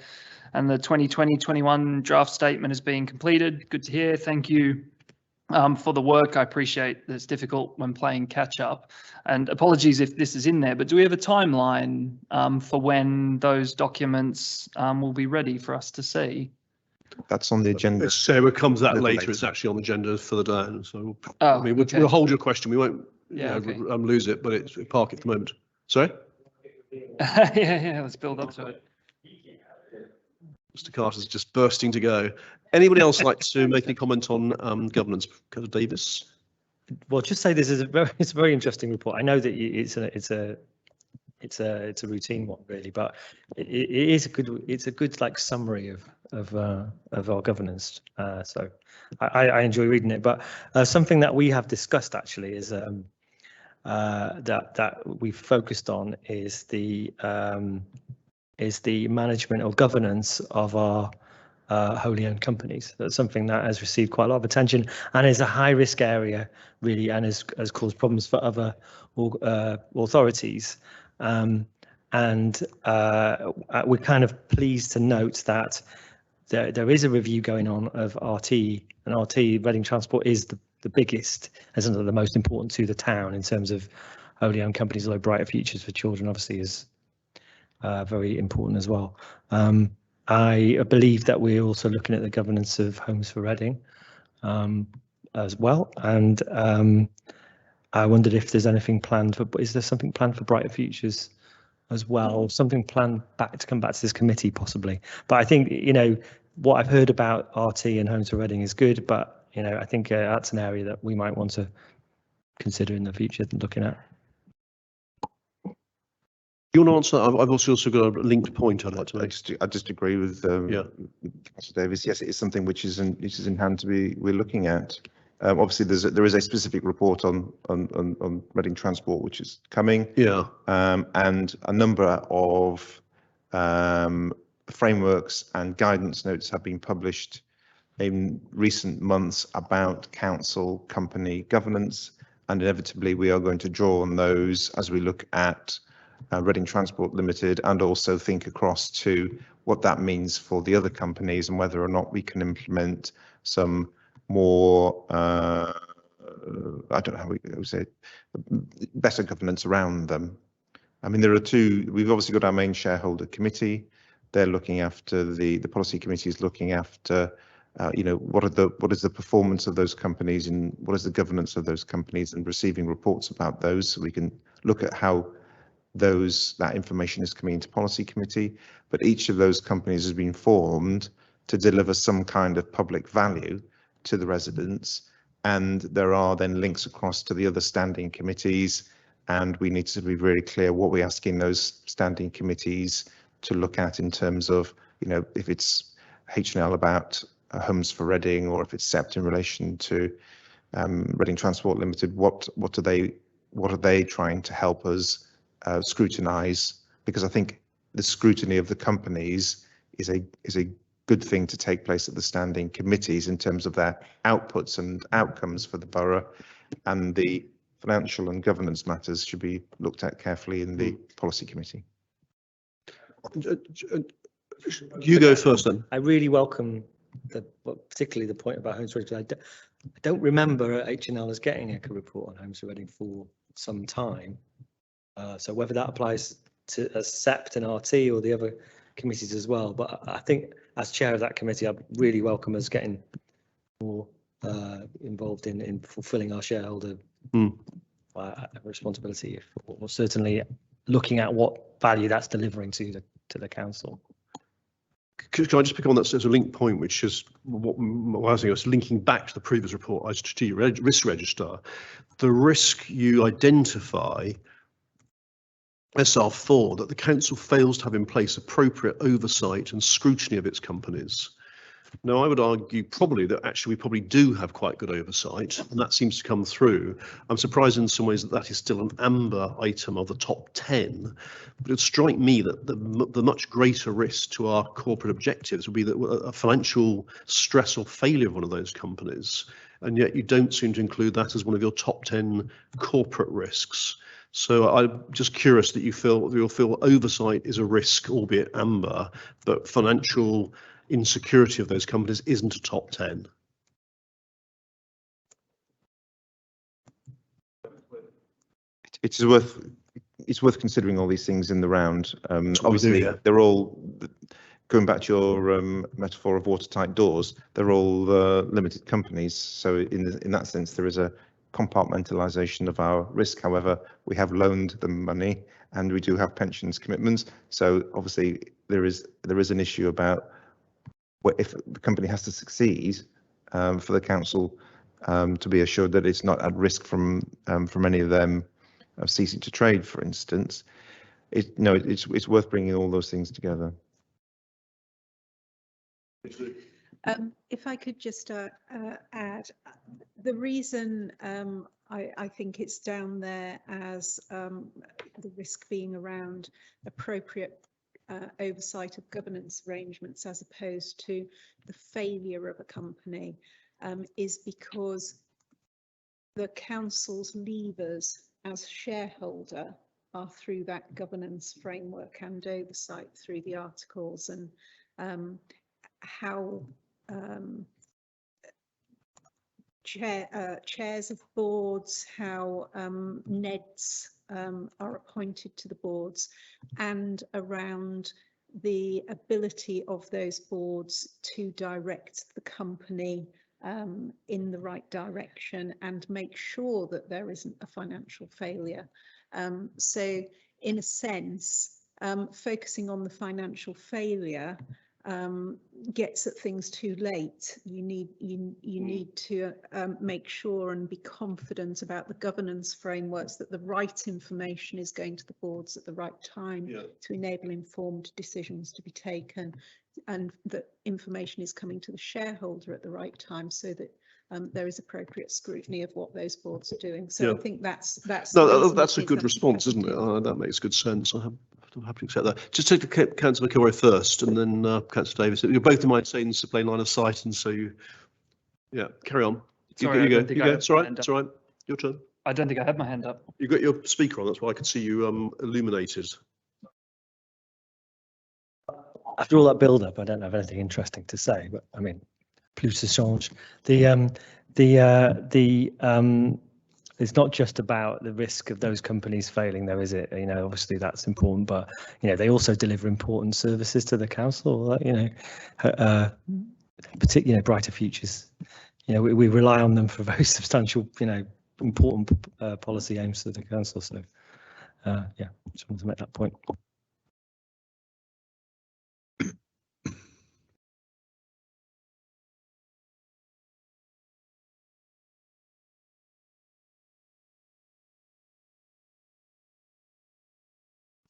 and the 2020-21 draft statement is being completed. Good to hear. Thank you for the work. I appreciate that it's difficult when playing catch up, and apologies if this is in there, but do we have a timeline for when those documents will be ready for us to see? That's on the agenda. So it comes that later. It's actually on the agenda further down. So I mean, okay. we'll hold your question. We won't okay. Lose it, but it's park at the moment. Sorry? yeah, let's build up to it. Mr. Carter's just bursting to go. Anybody else like to make any comment on governance? Councillor Davis. Well, just say this is it's a very interesting report. I know that it's a routine one really, but it is a good like summary of our governance. So I enjoy reading it. But something that we have discussed actually is that we've focused on is the management or governance of our wholly owned companies. That's something that has received quite a lot of attention and is a high risk area really, and has caused problems for other authorities. We're kind of pleased to note that there is a review going on of RT, and RT Reading Transport is the biggest and something the most important to the town in terms of wholly owned companies, although Brighter Futures for Children obviously is very important as well. I believe that we're also looking at the governance of Homes for Reading as well, and I wondered if there's anything planned for. Is there something planned for Brighter Futures as well, something planned to come back to this committee possibly. But I think, what I've heard about RT and Homes for Reading is good, but, I think that's an area that we might want to consider in the future looking at. You want to answer? I've also got a linked point I'd like to make. I just agree with Councillor Davies. Yes, it is something which is in hand we're looking at. Obviously, there is a specific report on Reading Transport which is coming. Yeah. And a number of frameworks and guidance notes have been published in recent months about council company governance, and inevitably we are going to draw on those as we look at Reading Transport Limited, and also think across to what that means for the other companies and whether or not we can implement some more, I don't know how we would say, better governance around them. I mean, there are two. We've obviously got our main shareholder committee. They're looking after the policy committee is looking after, what is the performance of those companies and what is the governance of those companies, and receiving reports about those, so we can look at how that information is coming into policy committee. But each of those companies has been formed to deliver some kind of public value to the residents, and there are then links across to the other standing committees, and we need to be very clear what we're asking those standing committees to look at in terms of, if it's H&L about Homes for Reading, or if it's SEPT in relation to Reading Transport Limited, what are they trying to help us scrutinise? Because I think the scrutiny of the companies is a good thing to take place at the standing committees in terms of their outputs and outcomes for the borough, and the financial and governance matters should be looked at carefully in the policy committee. You go first then. I really welcome particularly the point about Homes for Reading. I don't remember H&L as getting a report on Homes for Reading for some time. So whether that applies to SEPT and RT or the other committees as well. But I think as chair of that committee, I really welcome us getting more involved in fulfilling our shareholder responsibility, or certainly looking at what value that's delivering to the council. Can I just pick on that as a link point, which is what I was thinking, was linking back to the previous report, ICT risk register. The risk you identify, SR4, that the council fails to have in place appropriate oversight and scrutiny of its companies. Now, I would argue that actually we probably do have quite good oversight, and that seems to come through. I'm surprised in some ways that is still an amber item of the top 10, but it would strike me that the much greater risk to our corporate objectives would be that a financial stress or failure of one of those companies, and yet you don't seem to include that as one of your top 10 corporate risks. So I'm just curious that you'll feel oversight is a risk, albeit amber, but financial insecurity of those companies isn't a top 10. It's worth considering all these things in the round. Obviously, they're all, going back to your metaphor of watertight doors, they're all limited companies. So in that sense, there is a compartmentalisation of our risk. However, we have loaned them money, and we do have pensions commitments. So obviously, there is an issue about if the company has to succeed, for the council to be assured that it's not at risk from any of them ceasing to trade, for instance. It's worth bringing all those things together. If I could just add, the reason I think it's down there as the risk being around appropriate oversight of governance arrangements as opposed to the failure of a company is because the council's levers as shareholder are through that governance framework and oversight through the articles, and how chairs of boards, how NEDs are appointed to the boards, and around the ability of those boards to direct the company in the right direction and make sure that there isn't a financial failure. So in a sense, focusing on the financial failure gets at things too late. You need to make sure and be confident about the governance frameworks that the right information is going to the boards at the right time to enable informed decisions to be taken, and that information is coming to the shareholder at the right time, so that there is appropriate scrutiny of what those boards are doing. So I think that's a good response, isn't it? That makes good sense. I'm happy to accept that. Just take the Councillor McIlroy first, and then Councillor Davis. You're both in my saying it's a plain line of sight, and so carry on. Sorry, you go. It's all right. It's all right. Your turn. I don't think I had my hand up. You got your speaker on. That's why I could see you illuminated. After all that build-up, I don't have anything interesting to say, but I mean, plus de change. It's not just about the risk of those companies failing, though, is it? Obviously that's important, but they also deliver important services to the council. Particularly, brighter futures. We rely on them for very substantial, important policy aims to the council. So, just wanted to make that point.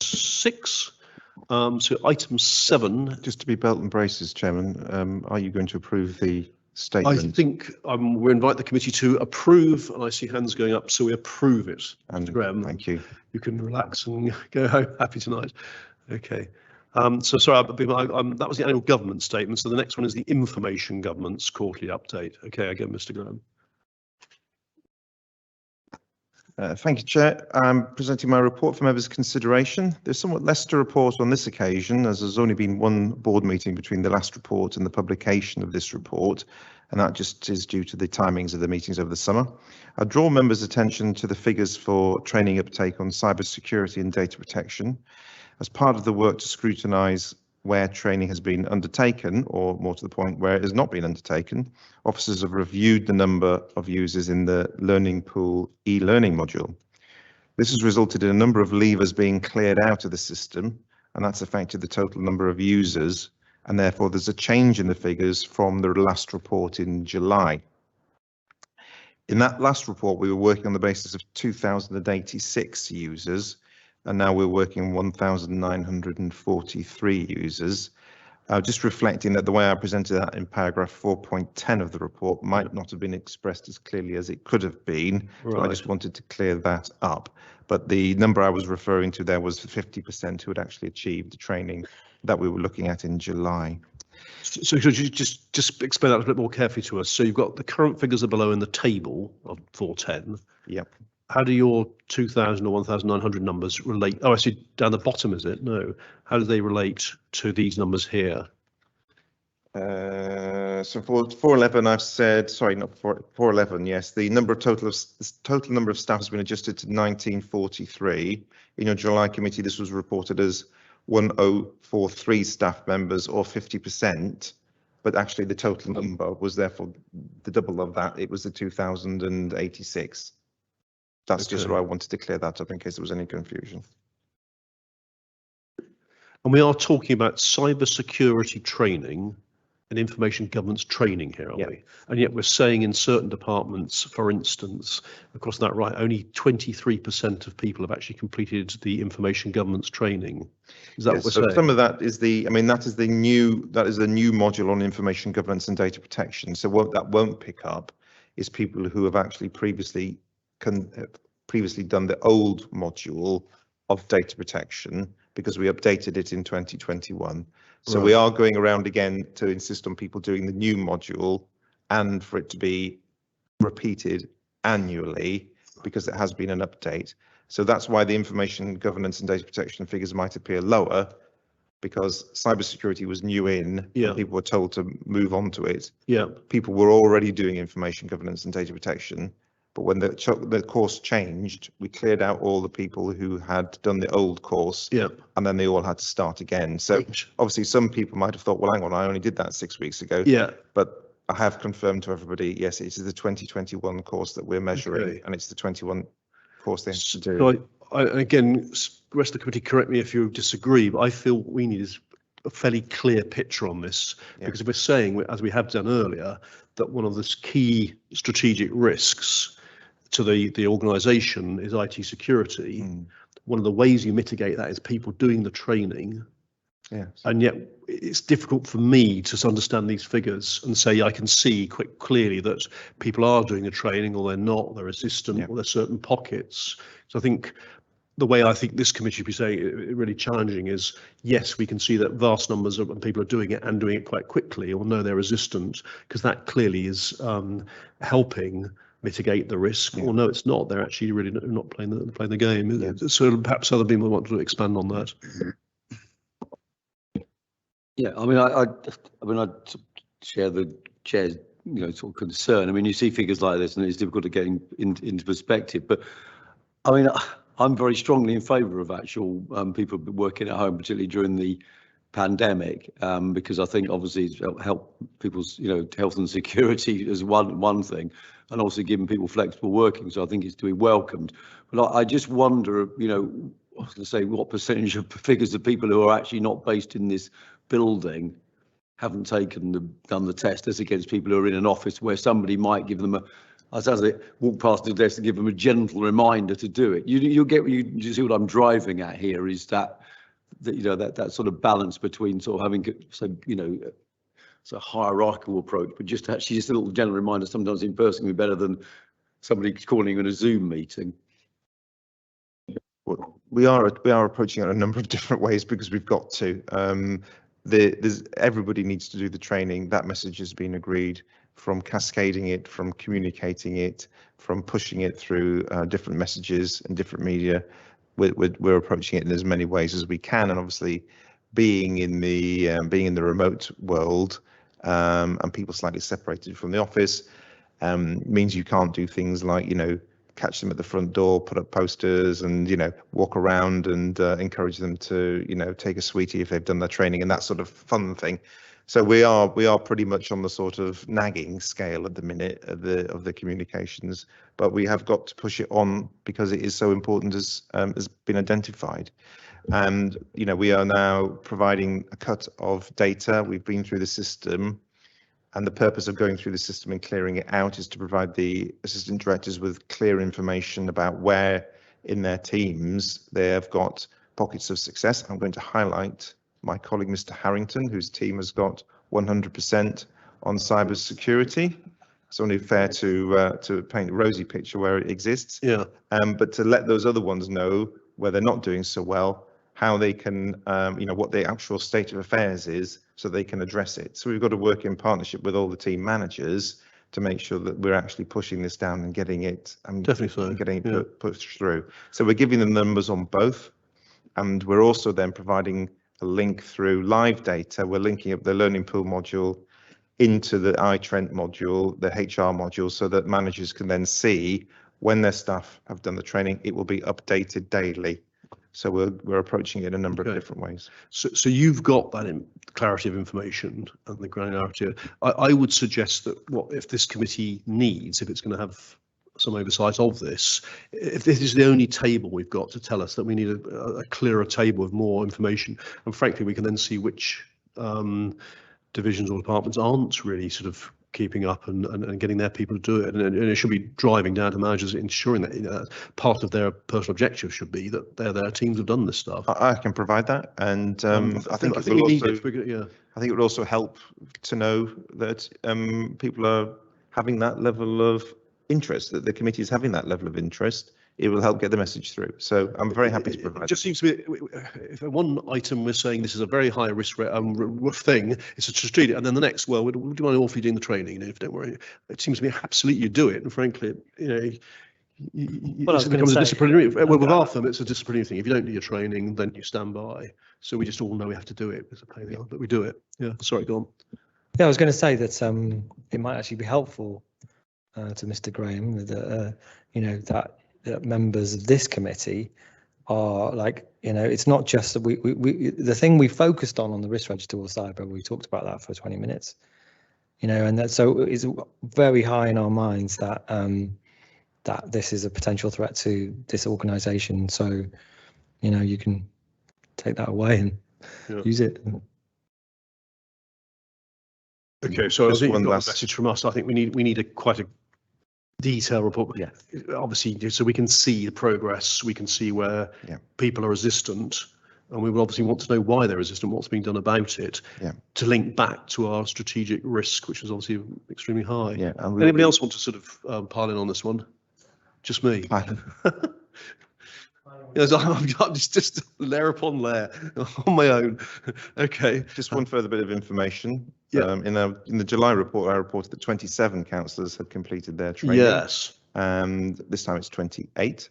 Six. So item 7. Just to be belt and braces, Chairman, are you going to approve the statement? I think we invite the committee to approve, and I see hands going up, so we approve it. And Graham, thank you. You can relax and go home happy tonight. Okay. So sorry, that was the annual government statement. So the next one is the information government's quarterly update. Okay, again, Mr. Graham. Thank you, Chair. I'm presenting my report for members' consideration. There's somewhat less to report on this occasion, as there's only been one board meeting between the last report and the publication of this report, and that just is due to the timings of the meetings over the summer. I draw members' attention to the figures for training uptake on cyber security and data protection. As part of the work to scrutinise where training has been undertaken, or more to the point, where it has not been undertaken, officers have reviewed the number of users in the Learning Pool e-learning module. This has resulted in a number of leavers being cleared out of the system, and that's affected the total number of users, and therefore there's a change in the figures from the last report in July. In that last report, we were working on the basis of 2,086 users, and now we're working 1,943 users. Just reflecting that the way I presented that in paragraph 4.10 of the report might not have been expressed as clearly as it could have been. Right. So I just wanted to clear that up. But the number I was referring to there was 50% who had actually achieved the training that we were looking at in July. So could you just explain that a little bit more carefully to us? So you've got the current figures are below in the table of 410. Yep. How do your 2,000 or 1,900 numbers relate? Oh, I see down the bottom, is it? No. How do they relate to these numbers here? So for 411, I've said, sorry, not 411. Yes, the total number of staff has been adjusted to 1943. In your July committee, this was reported as 1043 staff members, or 50%. But actually, the total number was therefore the double of that. It was the 2,086. That's just what I wanted to clear that up in case there was any confusion. And we are talking about cyber security training and information governance training here, aren't we? And yet we're saying in certain departments, for instance, across that right, only 23% of people have actually completed the information governance training. Is that what we're saying? Some of that is that is the new module on information governance and data protection. So what that won't pick up is people who have actually previously done the old module of data protection, because we updated it in 2021. So we are going around again to insist on people doing the new module, and for it to be repeated annually, because it has been an update. So that's why the information governance and data protection figures might appear lower, because cybersecurity was new and people were told to move on to it. People were already doing information governance and data protection. But when the course changed, we cleared out all the people who had done the old course, and then they all had to start again. So obviously some people might have thought, well, hang on, I only did that 6 weeks ago. But I have confirmed to everybody, yes, it is the 2021 course that we're measuring, and it's the 21 course they have to do. So again, the rest of the committee, correct me if you disagree, but I feel what we need is a fairly clear picture on this, because if we're saying, as we have done earlier, that one of the key strategic risks to the organisation is IT security, one of the ways you mitigate that is people doing the training. Yes. And yet it's difficult for me to understand these figures and say I can see quite clearly that people are doing the training or they're not, they're resistant, or there's certain pockets. So I think the way I think this committee should be saying it really challenging is, yes, we can see that vast numbers of people are doing it and doing it quite quickly, or no, they're resistant, because that clearly is helping mitigate the risk, or no, it's not. They're actually really not playing the game. So perhaps other people want to expand on that. Yeah, I mean, I share the chair's, sort of concern. I mean, you see figures like this, and it's difficult to get into perspective. But I mean, I'm very strongly in favour of actual people working at home, particularly during the pandemic, because I think obviously it's help people's, health and security is one thing, and also giving people flexible working. So I think it's to be welcomed. But I just wonder, I was going to say, what percentage of figures of people who are actually not based in this building haven't done the test, as against people who are in an office where somebody might give them as they walk past the desk, to give them a gentle reminder to do it. You see what I'm driving at here is that that sort of balance between sort of having it's a hierarchical approach, but just a little gentle reminder sometimes in person can be better than somebody calling you in a Zoom meeting. Well, we are approaching it a number of different ways, because we've got to. Everybody needs to do the training. That message has been agreed, from cascading it, from communicating it, from pushing it through different messages and different media. We're approaching it in as many ways as we can, and obviously being in the remote world and people slightly separated from the office means you can't do things like catch them at the front door, put up posters, and walk around and encourage them to take a sweetie if they've done their training and that sort of fun thing. So we are pretty much on the sort of nagging scale at the minute of the communications, but we have got to push it on because it is so important, as has been identified. And we are now providing a cut of data. We've been through the system. And the purpose of going through the system and clearing it out is to provide the assistant directors with clear information about where in their teams they have got pockets of success. I'm going to highlight my colleague, Mr. Harrington, whose team has got 100% on cyber security. It's only fair to paint a rosy picture where it exists. Yeah. But to let those other ones know where they're not doing so well, how they can, what the actual state of affairs is, so they can address it. So we've got to work in partnership with all the team managers to make sure that we're actually pushing this down and getting it, pushed through. So we're giving them numbers on both, and we're also then providing a link through live data. We're linking up the learning pool module into the iTrent module, the HR module, so that managers can then see when their staff have done the training. It will be updated daily. So we're approaching it in a number of different ways. So you've got that clarity of information and the granularity. I would suggest that if this committee needs, if it's going to have some oversight of this, if this is the only table we've got to tell us that we need a clearer table with more information, and frankly we can then see which divisions or departments aren't really sort of keeping up and getting their people to do it, and it should be driving down to managers, ensuring that part of their personal objective should be that their teams have done this stuff. I can provide that, and I think it would also help to know that people are having that level of interest, that the committee is having that level of interest. It will help get the message through. So I'm very happy to provide. It just seems to me, if one item we're saying this is a very high risk thing, it's a strategic, and then the next, well, would you mind awfully doing the training? If don't worry, it seems to me absolutely you do it, and frankly, it becomes a disciplinary. Well, with Arthur, it's a disciplinary thing. If you don't do your training, then you stand by. So we just all know we have to do it. It's a pain in the arse, but we do it. Yeah. Sorry, go on. Yeah, I was going to say that it might actually be helpful to Mr. Graham that that members of this committee are it's not just that the thing we focused on the risk register or cyber, we talked about that for 20 minutes, and that, so it's very high in our minds that that this is a potential threat to this organisation. So, you know, you can take that away and use it. Okay, so I Just think one you've got last- a message from us. I think we need quite a detailed report. Yeah. Obviously, so we can see the progress, we can see where Yeah. people are resistant, and we will obviously want to know why they're resistant, what's being done about it, Yeah. to link back to our strategic risk, which is obviously extremely high. Yeah. And we'll Anybody be- else want to sort of pile in on this one? Just me. Yes, I'm just layer upon layer on my own. Okay. Just one further bit of information. Yeah. In the July report, I reported that 27 councillors had completed their training. Yes. And this time it's 28.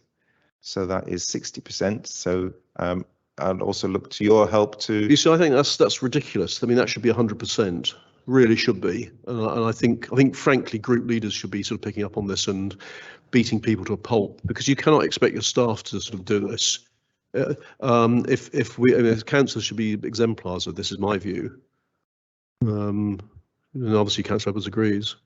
So that is 60%. So I'd also look to your help to. You see, I think that's ridiculous. I mean, that should be 100%. Really should be. And I think frankly, group leaders should be sort of picking up on this and beating people to a pulp, because you cannot expect your staff to sort of do this. If councillors should be exemplars of this, is my view. And obviously, Councillor Edwards agrees.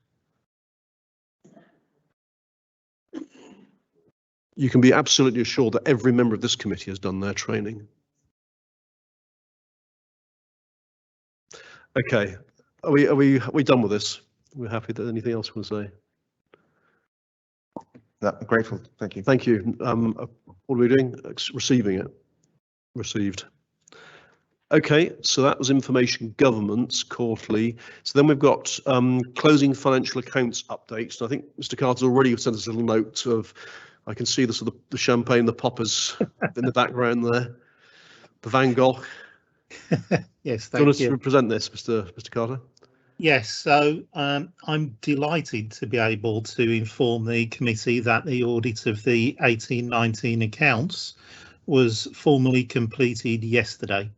You can be absolutely assured that every member of this committee has done their training. Okay, are we done with this? We're happy. That anything else you want to say? I'm grateful. Thank you. Thank you. What are we doing? Receiving it. Received. Okay, so that was information governance quarterly. So then we've got closing financial accounts updates. And I think Mr. Carter's already sent us a little note of, I can see the sort of the champagne, the poppers in the background there, the Van Gogh. Yes, Do you want thank us to you. present this, Mr. Carter? Yes, so I'm delighted to be able to inform the committee that the audit of the 18-19 accounts was formally completed yesterday,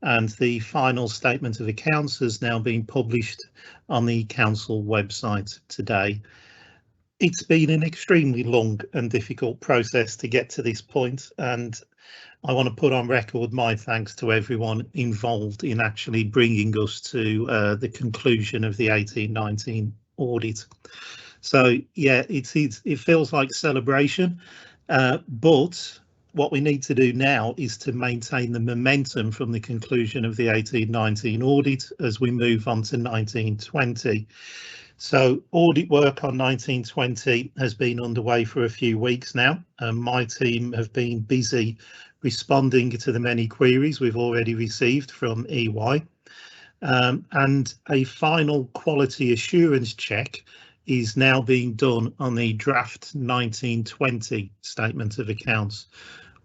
and the final statement of accounts has now been published on the council website today. It's been an extremely long and difficult process to get to this point, and I want to put on record my thanks to everyone involved in actually bringing us to the conclusion of the 18-19 audit. So yeah, it feels like celebration, but what we need to do now is to maintain the momentum from the conclusion of the 18-19 audit as we move on to 19-20. So audit work on 19-20 has been underway for a few weeks now, and my team have been busy responding to the many queries we've already received from EY, and a final quality assurance check is now being done on the draft 19-20 statement of accounts.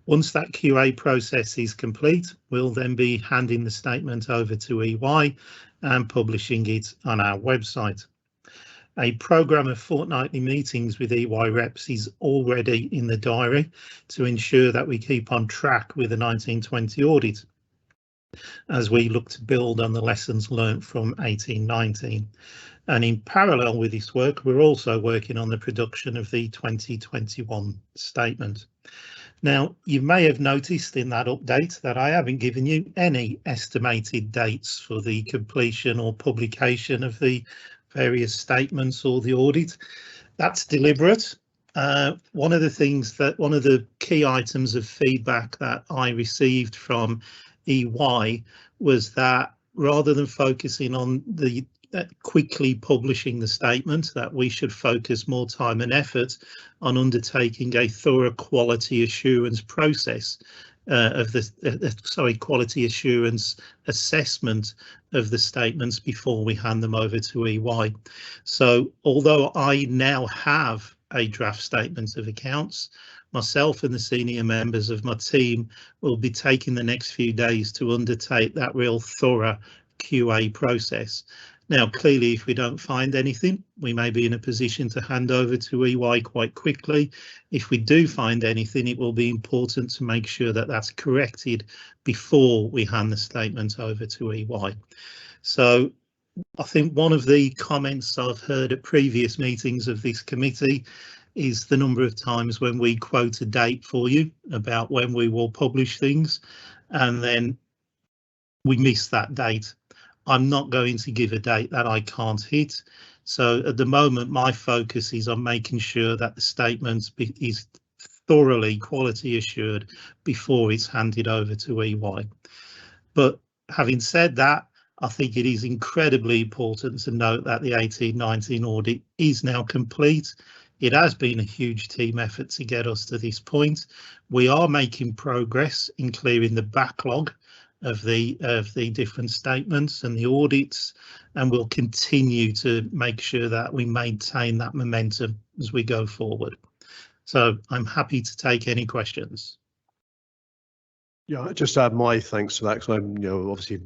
Once that QA process is complete, we'll then be handing the statement over to EY and publishing it on our website. A programme of fortnightly meetings with EY reps is already in the diary to ensure that we keep on track with the 19-20 audit as we look to build on the lessons learnt from 18-19. And in parallel with this work, we're also working on the production of the 2021 statement. Now, you may have noticed in that update that I haven't given you any estimated dates for the completion or publication of the various statements or the audit. That's deliberate. One of the key items of feedback that I received from EY was that rather than focusing on the quickly publishing the statement, that we should focus more time and effort on undertaking a thorough quality assurance process quality assurance assessment of the statements before we hand them over to EY. So although I now have a draft statement of accounts, myself and the senior members of my team will be taking the next few days to undertake that real thorough QA process. Now, clearly, if we don't find anything, we may be in a position to hand over to EY quite quickly. If we do find anything, it will be important to make sure that that's corrected before we hand the statement over to EY. So I think one of the comments I've heard at previous meetings of this committee is the number of times when we quote a date for you about when we will publish things, and then we miss that date. I'm not going to give a date that I can't hit. So at the moment, my focus is on making sure that the statement is thoroughly quality assured before it's handed over to EY. But having said that, I think it is incredibly important to note that the 18-19 audit is now complete. It has been a huge team effort to get us to this point. We are making progress in clearing the backlog of the different statements and the audits, and we'll continue to make sure that we maintain that momentum as we go forward. So I'm happy to take any questions. Yeah, I just add my thanks to that, because I'm, obviously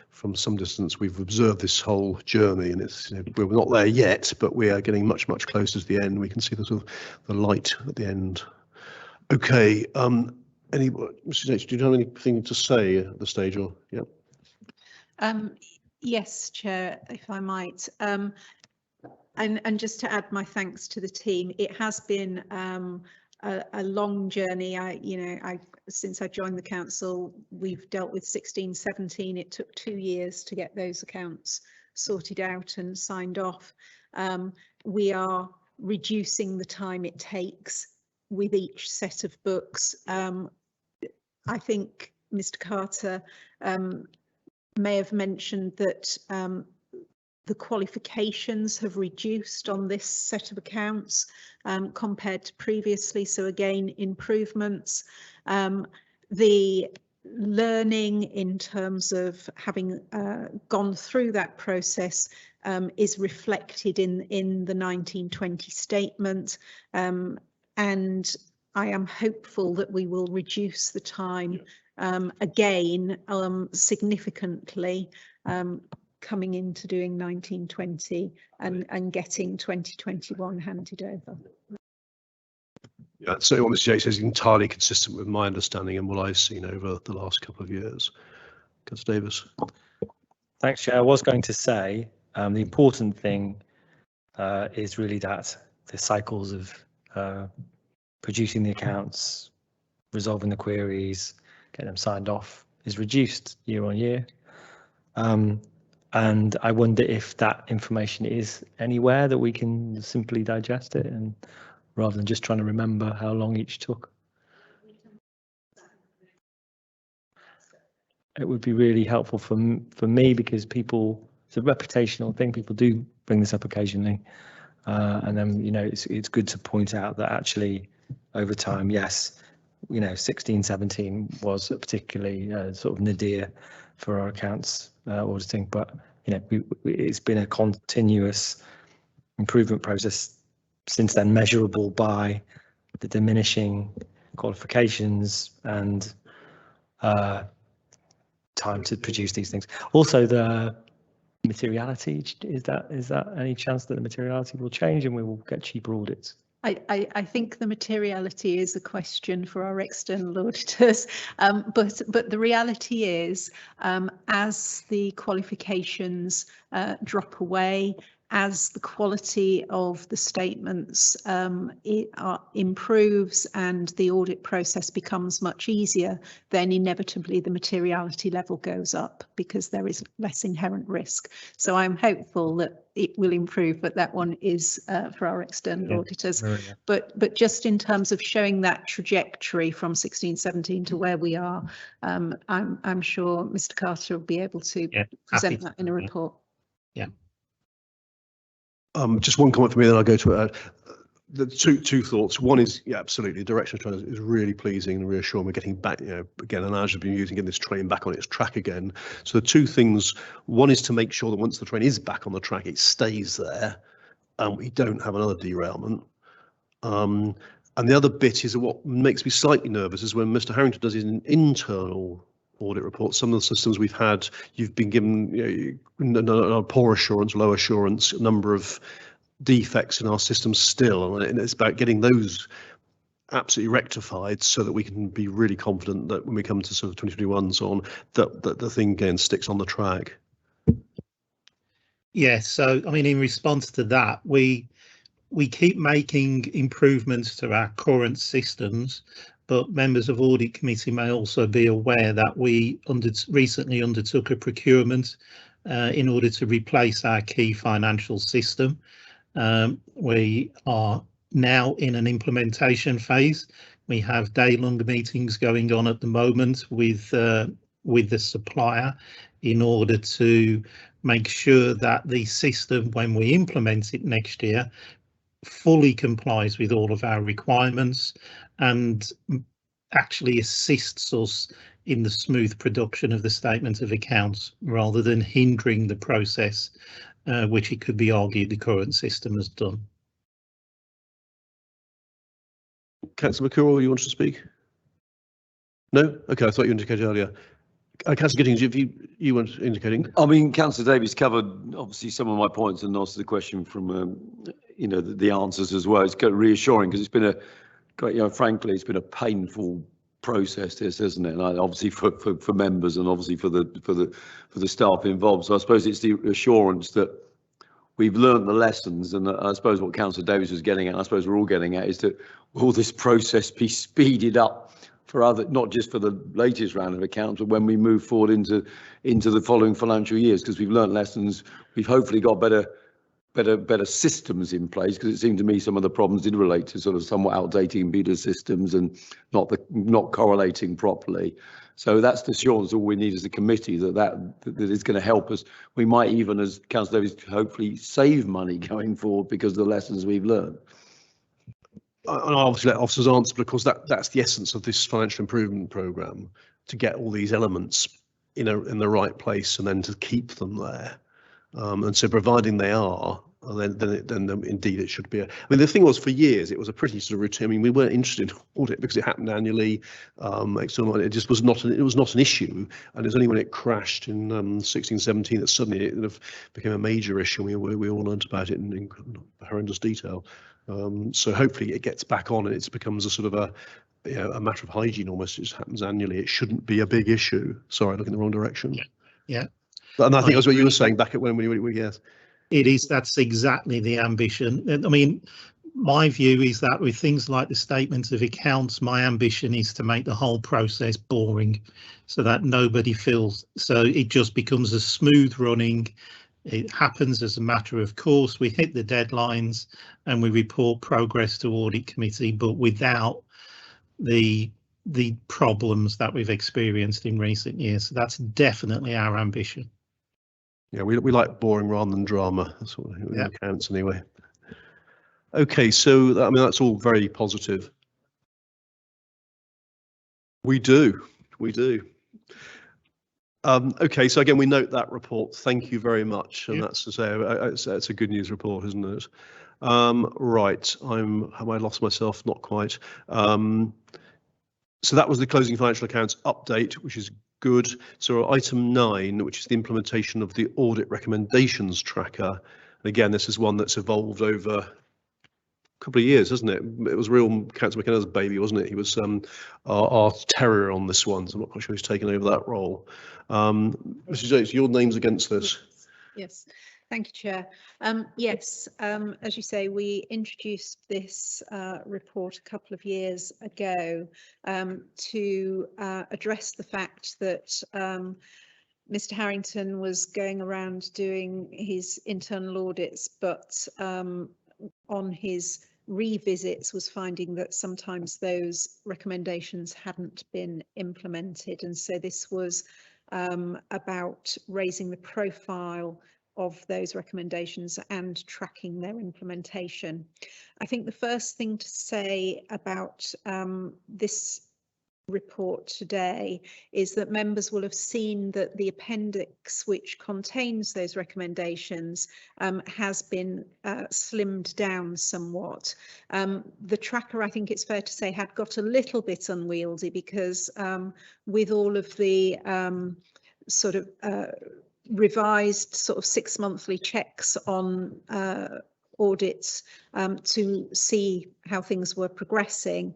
from some distance we've observed this whole journey, and it's, we're not there yet, but we are getting much closer to the end. We can see the sort of the light at the end. Okay, Mr. Yates, do you have anything to say at the stage, or yeah? Yes, Chair, if I might. And just to add my thanks to the team, it has been a long journey. Since I joined the council, we've dealt with 16-17. It took 2 years to get those accounts sorted out and signed off. We are reducing the time it takes with each set of books. I think Mr. Carter may have mentioned that the qualifications have reduced on this set of accounts compared to previously. So again, improvements. The learning in terms of having gone through that process is reflected in the 1920 statement. And I am hopeful that we will reduce the time again significantly coming into doing 1920 and getting 2021 handed over. Yeah, so what Mr. Yates says is entirely consistent with my understanding and what I've seen over the last couple of years. Councillor Davis. Thanks, Chair. I was going to say the important thing is really that the cycles of producing the accounts, resolving the queries, getting them signed off is reduced year on year. And I wonder if that information is anywhere that we can simply digest it, and rather than just trying to remember how long each took. It would be really helpful for me, because it's a reputational thing. People do bring this up occasionally. And then, it's good to point out that actually over time, yes, 16-17 was a particularly sort of nadir for our accounts auditing, but it's been a continuous improvement process since then, measurable by the diminishing qualifications and time to produce these things. Also, the materiality, is that any chance that the materiality will change and we will get cheaper audits? I think the materiality is a question for our external auditors, but the reality is, as the qualifications drop away, as the quality of the statements improves and the audit process becomes much easier, then inevitably the materiality level goes up because there is less inherent risk. So I'm hopeful that it will improve, but that one is for our external auditors. But just in terms of showing that trajectory from 16-17 to where we are, I'm sure Mr. Carter will be able to present that in a report. Yeah. Just one comment from me, then I'll go to the two thoughts. One is, absolutely, the direction of travel is really pleasing and reassuring. We're getting back, again, and I've been using getting this train back on its track again. So the two things, one is to make sure that once the train is back on the track, it stays there and we don't have another derailment. And the other bit is what makes me slightly nervous is when Mr. Harrington does his internal audit report. Some of the systems we've had, you've been given poor assurance, low assurance, a number of defects in our systems still, and it's about getting those absolutely rectified so that we can be really confident that when we come to sort of 2021 and so on, that the thing again sticks on the track. Yeah, so I mean, in response to that, we keep making improvements to our current systems, but members of Audit Committee may also be aware that we recently undertook a procurement in order to replace our key financial system. We are now in an implementation phase. We have day-long meetings going on at the moment with the supplier in order to make sure that the system, when we implement it next year, fully complies with all of our requirements and actually assists us in the smooth production of the statement of accounts rather than hindering the process, which it could be argued the current system has done. Councillor McCurry, you want to speak? No? Okay, I thought you indicated earlier. Councillor Gittings, if you weren't indicating. I mean, Councillor Davies covered obviously some of my points and answered the question from, you know, the answers as well. It's kind of reassuring because it's been frankly, it's been a painful process, this, isn't it? And obviously for members and obviously for the staff involved. So I suppose it's the assurance that we've learned the lessons, and I suppose what Councillor Davies was getting at, and I suppose we're all getting at, is that will this process be speeded up for other, not just for the latest round of accounts, but when we move forward into the following financial years, because we've learned lessons, we've hopefully got better systems in place, because it seemed to me some of the problems did relate to sort of somewhat outdated beta systems and not correlating properly. So that's the assurance all we need as a committee that is going to help us. We might even, as Councillor Davies, hopefully save money going forward because of the lessons we've learned. And I'll obviously let officers answer, but of course that's the essence of this financial improvement programme, to get all these elements in the right place and then to keep them there. And so providing they are, then indeed it should be. I mean, the thing was, for years it was a pretty sort of routine. I mean, we weren't interested in audit because it happened annually. It just was not an issue, and it's only when it crashed in 16, 17 that suddenly it kind of became a major issue. We all learnt about it in horrendous detail. So hopefully it gets back on and it becomes a sort of a matter of hygiene almost. It just happens annually. It shouldn't be a big issue. Sorry, looking in the wrong direction. Yeah. And I think that's what you were saying back at when we yes. It is. That's exactly the ambition. I mean, my view is that with things like the statement of accounts, my ambition is to make the whole process boring so that nobody feels, so it just becomes a smooth running. It happens as a matter of course. We hit the deadlines and we report progress to audit committee, but without the problems that we've experienced in recent years. So that's definitely our ambition. Yeah, we like boring rather than drama. That's what counts anyway. Okay, so I mean that's all very positive. We do. Okay, so again, we note that report. Thank you very much, and that's to say, it's a good news report, isn't it? Right, have I lost myself? Not quite. So that was the closing financial accounts update, which is good. So item 9, which is the implementation of the audit recommendations tracker. And again, this is one that's evolved over a couple of years, hasn't it? It was real Councillor McKenna's baby, wasn't it? He was our terrier on this one, so I'm not quite sure who's taken over that role. Mrs. Yates, your name's against this. Yes. Thank you, Chair. Yes, as you say, we introduced this report a couple of years ago to address the fact that Mr. Harrington was going around doing his internal audits, but on his revisits was finding that sometimes those recommendations hadn't been implemented. And so this was about raising the profile of those recommendations and tracking their implementation. I think the first thing to say about this report today is that members will have seen that the appendix which contains those recommendations has been slimmed down somewhat. The tracker, I think it's fair to say, had got a little bit unwieldy because with all of the sort of revised sort of 6 monthly checks on audits to see how things were progressing,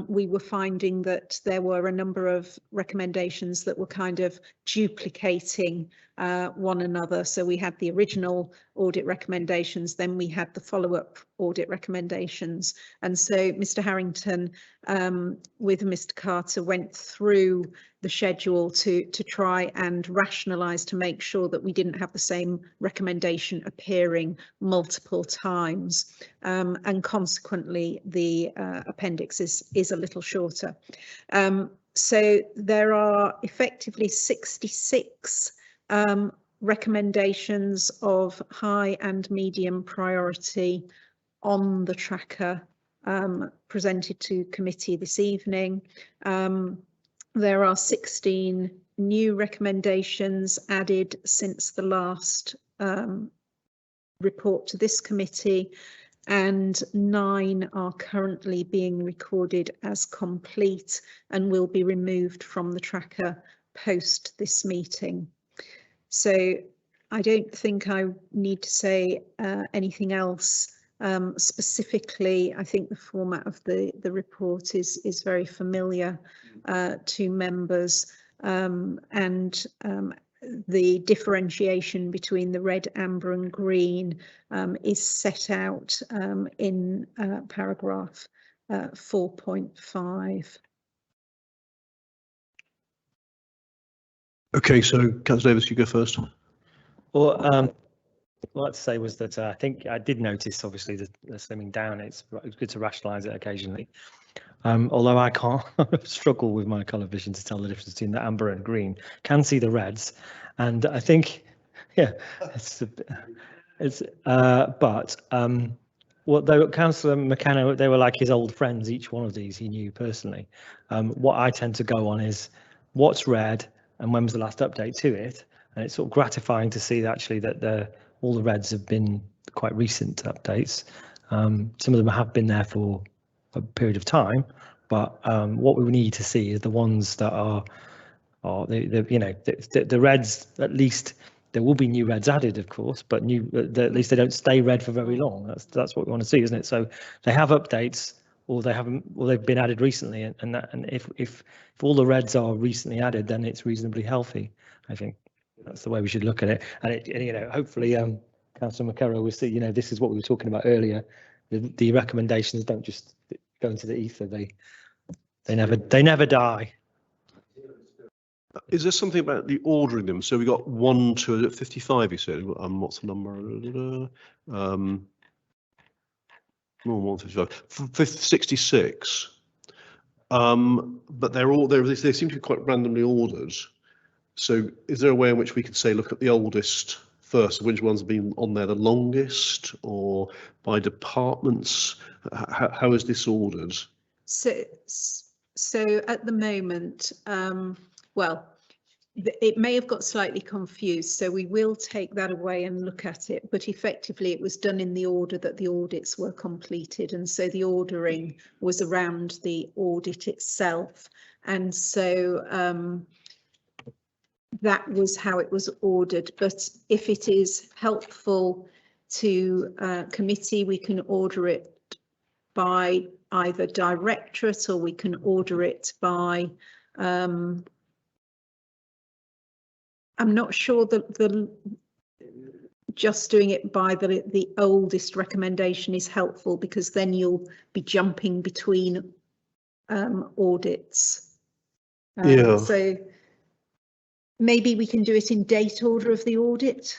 we were finding that there were a number of recommendations that were kind of duplicating one another. So we had the original audit recommendations, then we had the follow-up audit recommendations. And so Mr. Harrington with Mr. Carter went through the schedule to try and rationalise to make sure that we didn't have the same recommendation appearing multiple times, and consequently the appendix is a little shorter. So there are effectively 66 recommendations of high and medium priority on the tracker presented to committee this evening. There are 16 new recommendations added since the last report to this committee, and 9 are currently being recorded as complete and will be removed from the tracker post this meeting. So I don't think I need to say anything else. Specifically, I think the format of the report is very familiar to members, and the differentiation between the red, amber and green is set out in paragraph 4.5. Okay, so Councillor Davis, you go first. Well, what I'd like to say was that I think I did notice, obviously, the slimming down. It's good to rationalise it occasionally. Although I can't struggle with my colour vision to tell the difference between the amber and green. Can see the reds, and I think, yeah, but what though Councillor McKenna, they were like his old friends. Each one of these he knew personally. What I tend to go on is what's red and when was the last update to it, and it's sort of gratifying to see actually that all the reds have been quite recent updates. Some of them have been there for a period of time, but what we need to see is the ones that are the reds. At least there will be new reds added, of course, but at least they don't stay red for very long. That's what we want to see, isn't it? So they have updates, or they haven't, or they've been added recently, and if all the reds are recently added, then it's reasonably healthy. I think that's the way we should look at it. And hopefully, Councillor McKerrow will see. This is what we were talking about earlier. The recommendations don't just go into the ether. They never die. Is there something about the ordering them? So we got 1 to 55. You said, what's the number? 155. 66. But they seem to be quite randomly ordered. So is there a way in which we could say, look at the oldest first, which ones have been on there the longest, or by departments? How is this ordered? So at the moment, well, it may have got slightly confused, so we will take that away and look at it, but effectively it was done in the order that the audits were completed, and so the ordering was around the audit itself, and so that was how it was ordered. But if it is helpful to committee, we can order it by either directorate, or we can order it by I'm not sure that just doing it by the oldest recommendation is helpful, because then you'll be jumping between audits. Yeah. So maybe we can do it in date order of the audit,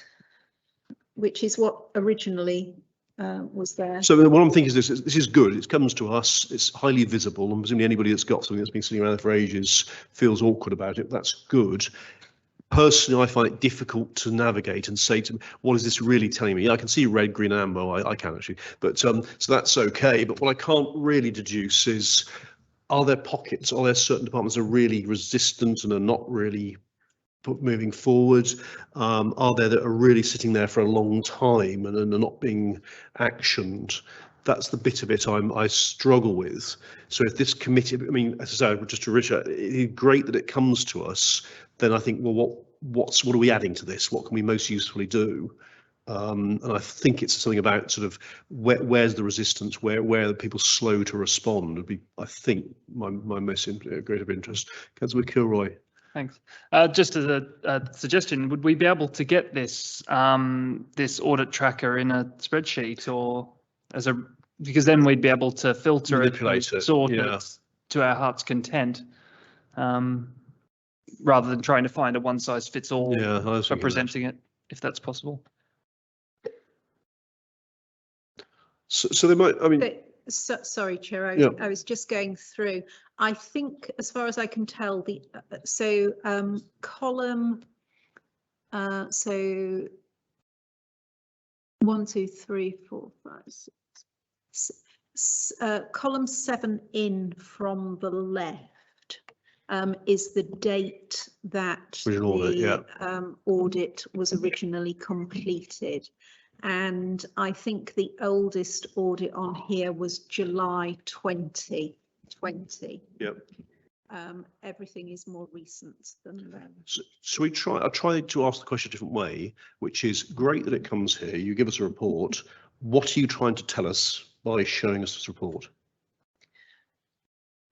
which is what originally was there. So what I'm thinking is this is good. It comes to us, it's highly visible, and presumably anybody that's got something that's been sitting around for ages feels awkward about it. That's good. Personally, I find it difficult to navigate and say to me, what is this really telling me? I can see red, green, amber. I can actually, but so that's okay. But what I can't really deduce is, are there pockets? Are there certain departments that are really resistant and are not really moving forward? Are there that are really sitting there for a long time and are not being actioned? That's the bit of it I struggle with. So if this committee, I mean, as I say, just to Richard, it's great that it comes to us. Then I think, well, what are we adding to this? What can we most usefully do? And I think it's something about sort of where's the resistance, where are the people slow to respond would be, I think, my most great of interest. Councillor Kilroy. Thanks. Just as a suggestion, would we be able to get this this audit tracker in a spreadsheet, or as a, because then we'd be able to filter Manipulate it, it, sort yeah. it to our heart's content, rather than trying to find a one size fits all for presenting it, if that's possible. So they might, I mean. Sorry, Chair, Yeah. I was just going through. I think, as far as I can tell, the column, so 1, 2, 3, 4, 5, 6, column 7 in from the left is the date that the audit was originally completed. And I think the oldest audit on here was July 2020. Yep. Everything is more recent than that. So I'll try to ask the question a different way, which is great that it comes here. You give us a report. What are you trying to tell us by showing us this report?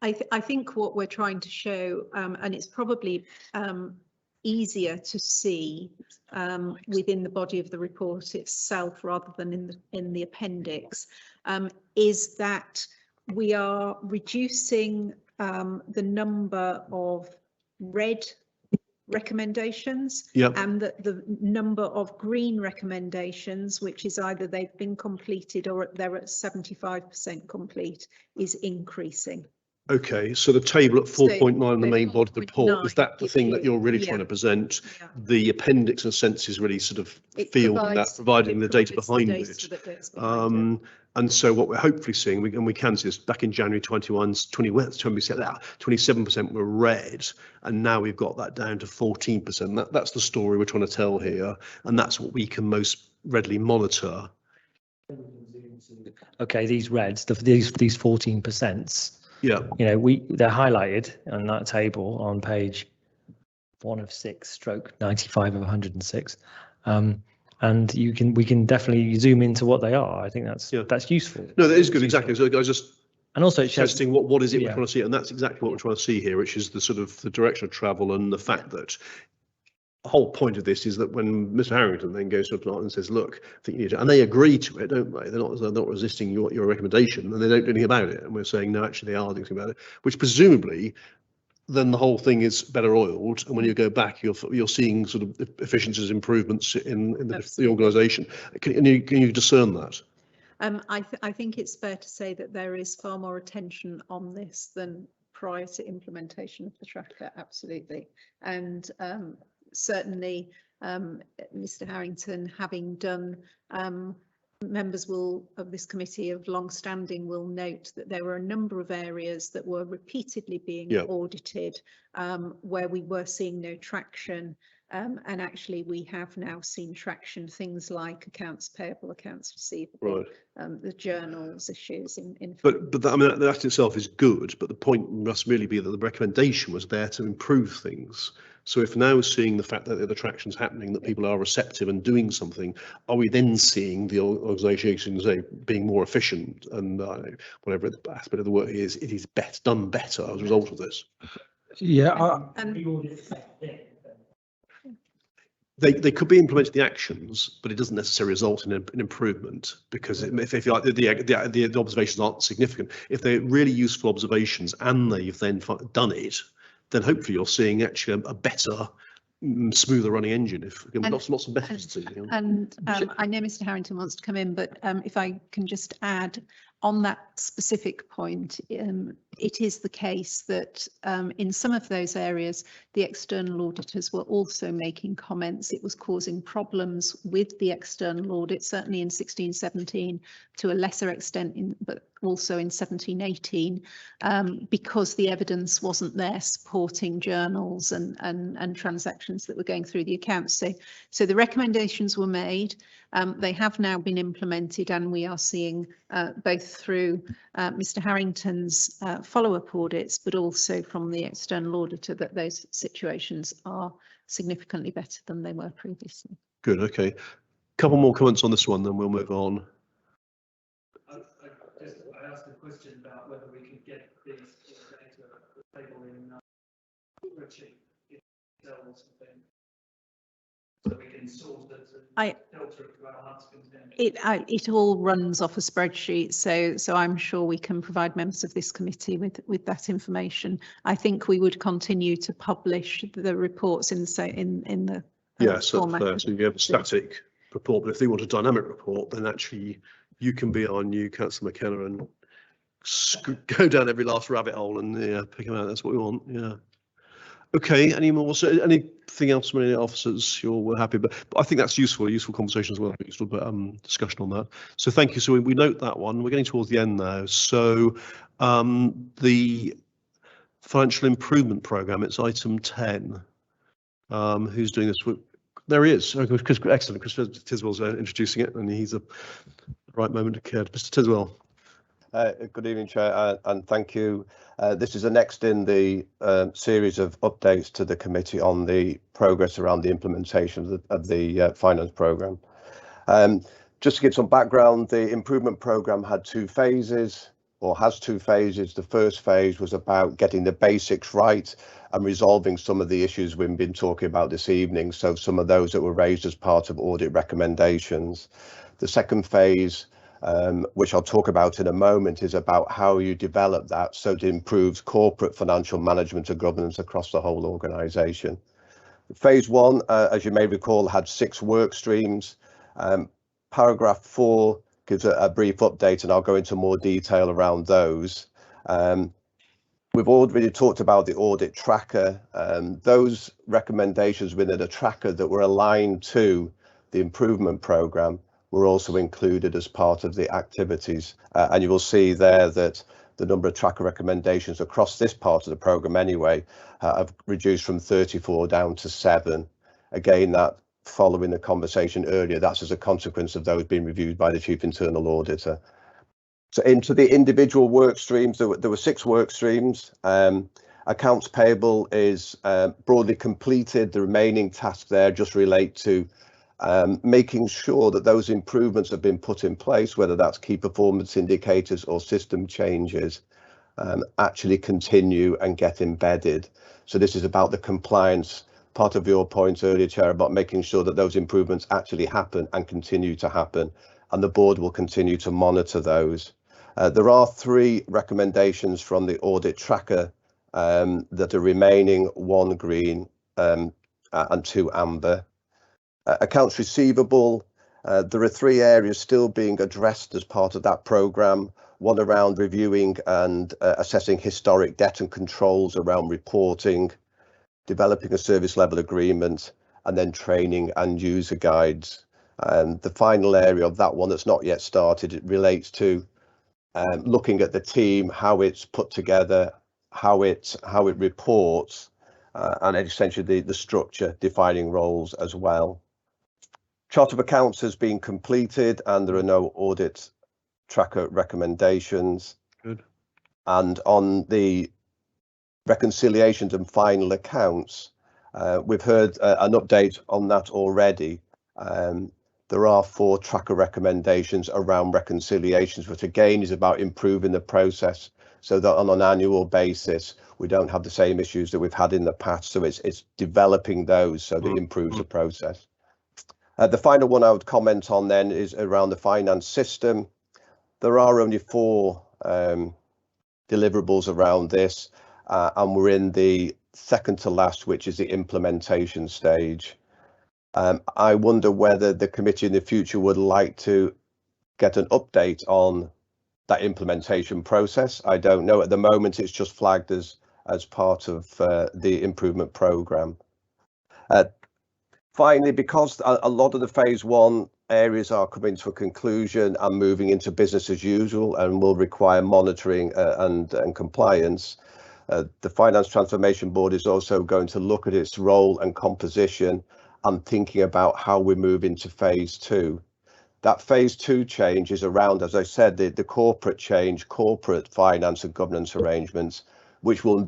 I think what we're trying to show, and it's probably easier to see within the body of the report itself rather than in the appendix, is that we are reducing the number of red recommendations, and the number of green recommendations, which is either they've been completed or they're at 75% complete, is increasing. Okay, so the table at 4.9 in the main body of the report, is that the thing that you're really trying to present? Yeah. The appendix, in a sense, is really sort of providing the data behind it. And so what we're hopefully seeing, and we can see this, back in January 27% were red, and now we've got that down to 14%. That's the story we're trying to tell here, and that's what we can most readily monitor. Okay, these reds, these 14%. Yeah, you know, they're highlighted on that table on page 1 of 6, stroke 95 of 106, and we can definitely zoom into what they are. I think that's useful. No, that is good. Exactly. So I was just also testing what is it we're trying to see, and that's exactly what we're trying to see here, which is the sort of the direction of travel and the fact that. The whole point of this is that when Mr. Harrington then goes to a plant and says, look, I think you need to, and they agree to it, don't they? They're not resisting your recommendation, and they don't do anything about it. And we're saying, no, actually, they are doing something about it, which presumably then the whole thing is better oiled. And when you go back, you're seeing sort of efficiencies, improvements in the organisation. Can you discern that? I think it's fair to say that there is far more attention on this than prior to implementation of the tracker, absolutely. And certainly, Mr. Harrington, having done, members of this committee of long standing will note that there were a number of areas that were repeatedly being audited, where we were seeing no traction. And actually, we have now seen traction, things like accounts payable, accounts receivable, the journals issues. But that, I mean, that itself is good. But the point must really be that the recommendation was there to improve things. So if now seeing the fact that the traction's happening, that people are receptive and doing something, are we then seeing the organisation being more efficient and whatever aspect of the work is, it is done better as a result of this? Yeah. They could be implementing the actions, but it doesn't necessarily result in an improvement, because if you like, the observations aren't significant. If they're really useful observations and they've then done it, then hopefully you're seeing actually a better, smoother running engine. Lots of benefits to it. And I know Mr. Harrington wants to come in, but if I can just add on that specific point, it is the case that in some of those areas, the external auditors were also making comments. It was causing problems with the external audit, certainly in 16-17, to a lesser extent, but also in 17-18, because the evidence wasn't there supporting journals and transactions that were going through the accounts. So the recommendations were made. They have now been implemented, and we are seeing both through Mr. Harrington's follow-up audits, but also from the external auditor, that those situations are significantly better than they were previously. Good. Okay. couple more comments on this one, then we'll move on. I asked a question about whether we could get these data table in spreadsheet, Excel or something, so we can sort it and filter it to our heart's content. It all runs off a spreadsheet, so I'm sure we can provide members of this committee with that information. I think we would continue to publish the reports in the Yes, format. that's fair. So you have a static report, but if they want a dynamic report, then actually you can be our new Councillor McKenna and go down every last rabbit hole and pick them out. That's what we want. Yeah. Okay. Any more? So anything else from any officers we're happy, but I think that's useful conversation as well. Useful discussion on that. So thank you. So we note that one. We're getting towards the end now. So the financial improvement programme. It's item 10. Who's doing this? There he is. Excellent. Chris Tiswell's introducing it, and he's the right moment to care. Mr. Tiswell. Good evening, Chair, and thank you. This is the next in the series of updates to the committee on the progress around the implementation of the finance programme. Just to give some background, the improvement programme had two phases, or has two phases. The first phase was about getting the basics right and resolving some of the issues we've been talking about this evening. So some of those that were raised as part of audit recommendations. The second phase, which I'll talk about in a moment, is about how you develop that so it improves corporate financial management and governance across the whole organisation. Phase 1, as you may recall, had 6 work streams. Paragraph 4 gives a brief update, and I'll go into more detail around those. We've already talked about the audit tracker. Those recommendations within the tracker that were aligned to the improvement programme were also included as part of the activities. And you will see there that the number of tracker recommendations across this part of the programme anyway have reduced from 34 down to 7. Again, that following the conversation earlier, that's as a consequence of those being reviewed by the Chief Internal Auditor. So into the individual work streams, there were 6 work streams. Accounts payable is broadly completed. The remaining tasks there just relate to making sure that those improvements have been put in place, whether that's key performance indicators or system changes, actually continue and get embedded. So this is about the compliance, part of your point earlier, Chair, about making sure that those improvements actually happen and continue to happen, and the board will continue to monitor those. There are 3 recommendations from the audit tracker that are remaining, 1 green and 2 amber. Accounts receivable, there are 3 areas still being addressed as part of that programme. One around reviewing and assessing historic debt and controls around reporting, developing a service level agreement, and then training and user guides. And the final area of that one that's not yet started, it relates to looking at the team, how it's put together, how it reports, and essentially the structure, defining roles as well. Chart of accounts has been completed and there are no audit tracker recommendations. Good. And on the reconciliations and final accounts, we've heard an update on that already. There are 4 tracker recommendations around reconciliations, which again is about improving the process so that on an annual basis we don't have the same issues that we've had in the past. So it's developing those so that it improves the process. The final one I would comment on then is around the finance system. There are only 4 deliverables around this, and we're in the second to last, which is the implementation stage. I wonder whether the committee in the future would like to get an update on that implementation process. I don't know. At the moment, it's just flagged as part of the improvement programme. Finally, because a lot of the phase 1 areas are coming to a conclusion and moving into business as usual and will require monitoring and compliance, the Finance Transformation Board is also going to look at its role and composition and thinking about how we move into phase 2. That phase 2 change is around, as I said, the corporate change, corporate finance and governance arrangements, which will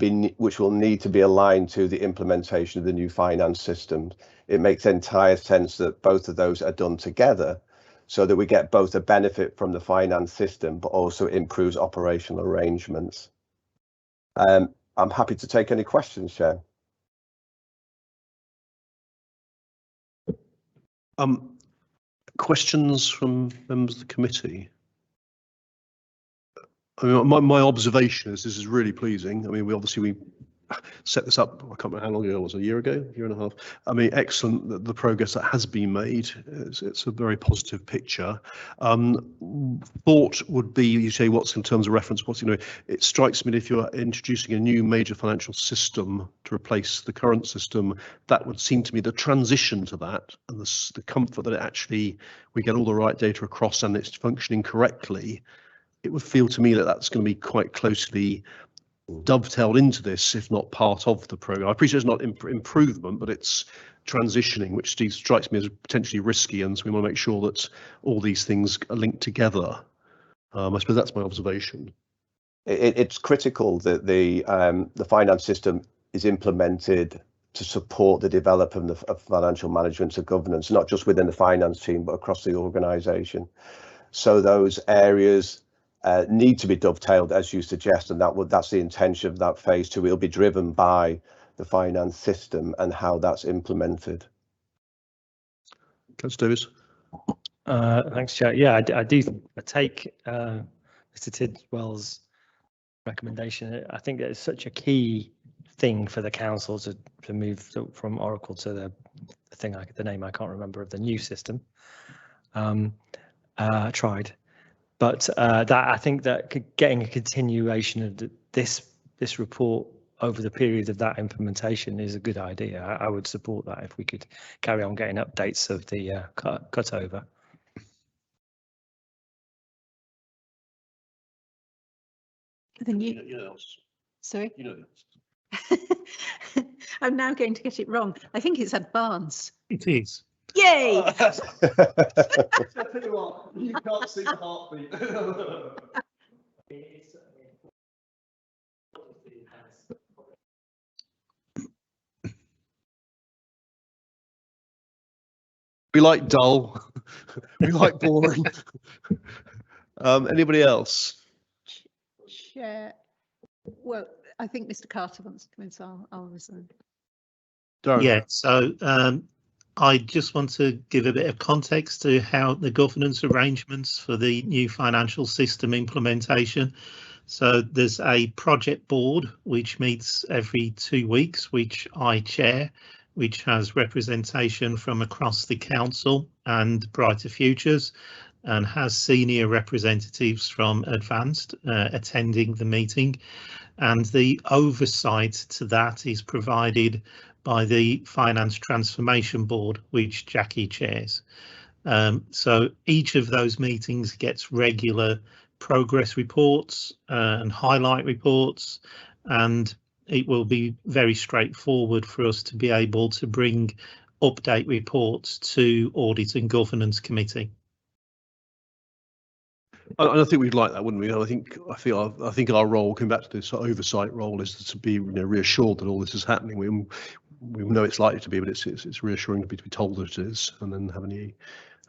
need to be aligned to the implementation of the new finance system. It makes entire sense that both of those are done together, so that we get both a benefit from the finance system, but also improves operational arrangements. I'm happy to take any questions, Chair. Questions from members of the committee? I mean, my observation is this is really pleasing. I mean, we set this up, I can't remember how long ago it was, a year ago, a year and a half. I mean, excellent, the progress that has been made. It's a very positive picture. Thought would be, you say what's in terms of reference, it strikes me that if you're introducing a new major financial system to replace the current system, that would seem to me the transition to that and the comfort that we get all the right data across and it's functioning correctly. It would feel to me that that's going to be quite closely dovetailed into this, if not part of the program. I appreciate it's not improvement, but it's transitioning, which strikes me as potentially risky, and so we want to make sure that all these things are linked together. I suppose that's my observation. It's critical that the finance system is implemented to support the development of financial management and governance, not just within the finance team, but across the organisation. So those areas need to be dovetailed, as you suggest, and that's the intention of that phase 2. It'll be driven by the finance system and how that's implemented. Councillor Davies. Thanks, Chair. Yeah, I take Mr. Tidwell's recommendation. I think that it's such a key thing for the council to move from Oracle to the name I can't remember of the new system. Tried. But I think that getting a continuation of this report over the period of that implementation is a good idea. I would support that if we could carry on getting updates of the cut over. Sorry? I'm now going to get it wrong. I think it's advanced. It is. Yay! I tell you what, you can't see the heartbeat. We like dull. We like boring. Anybody else? Chair. Well, I think Mr. Carter wants to come in, so I'll resume. Darren. Yeah, so I just want to give a bit of context to how the governance arrangements for the new financial system implementation. So there's a project board which meets every 2 weeks, which I chair, which has representation from across the council and Brighter Futures, and has senior representatives from Advanced attending the meeting. And the oversight to that is provided by the Finance Transformation Board, which Jackie chairs. So each of those meetings gets regular progress reports and highlight reports, and it will be very straightforward for us to be able to bring update reports to Audit and Governance Committee. I think we'd like that, wouldn't we? I think our role, coming back to this oversight role, is to be reassured that all this is happening. We know it's likely to be, but it's reassuring to be told that it is, and then have any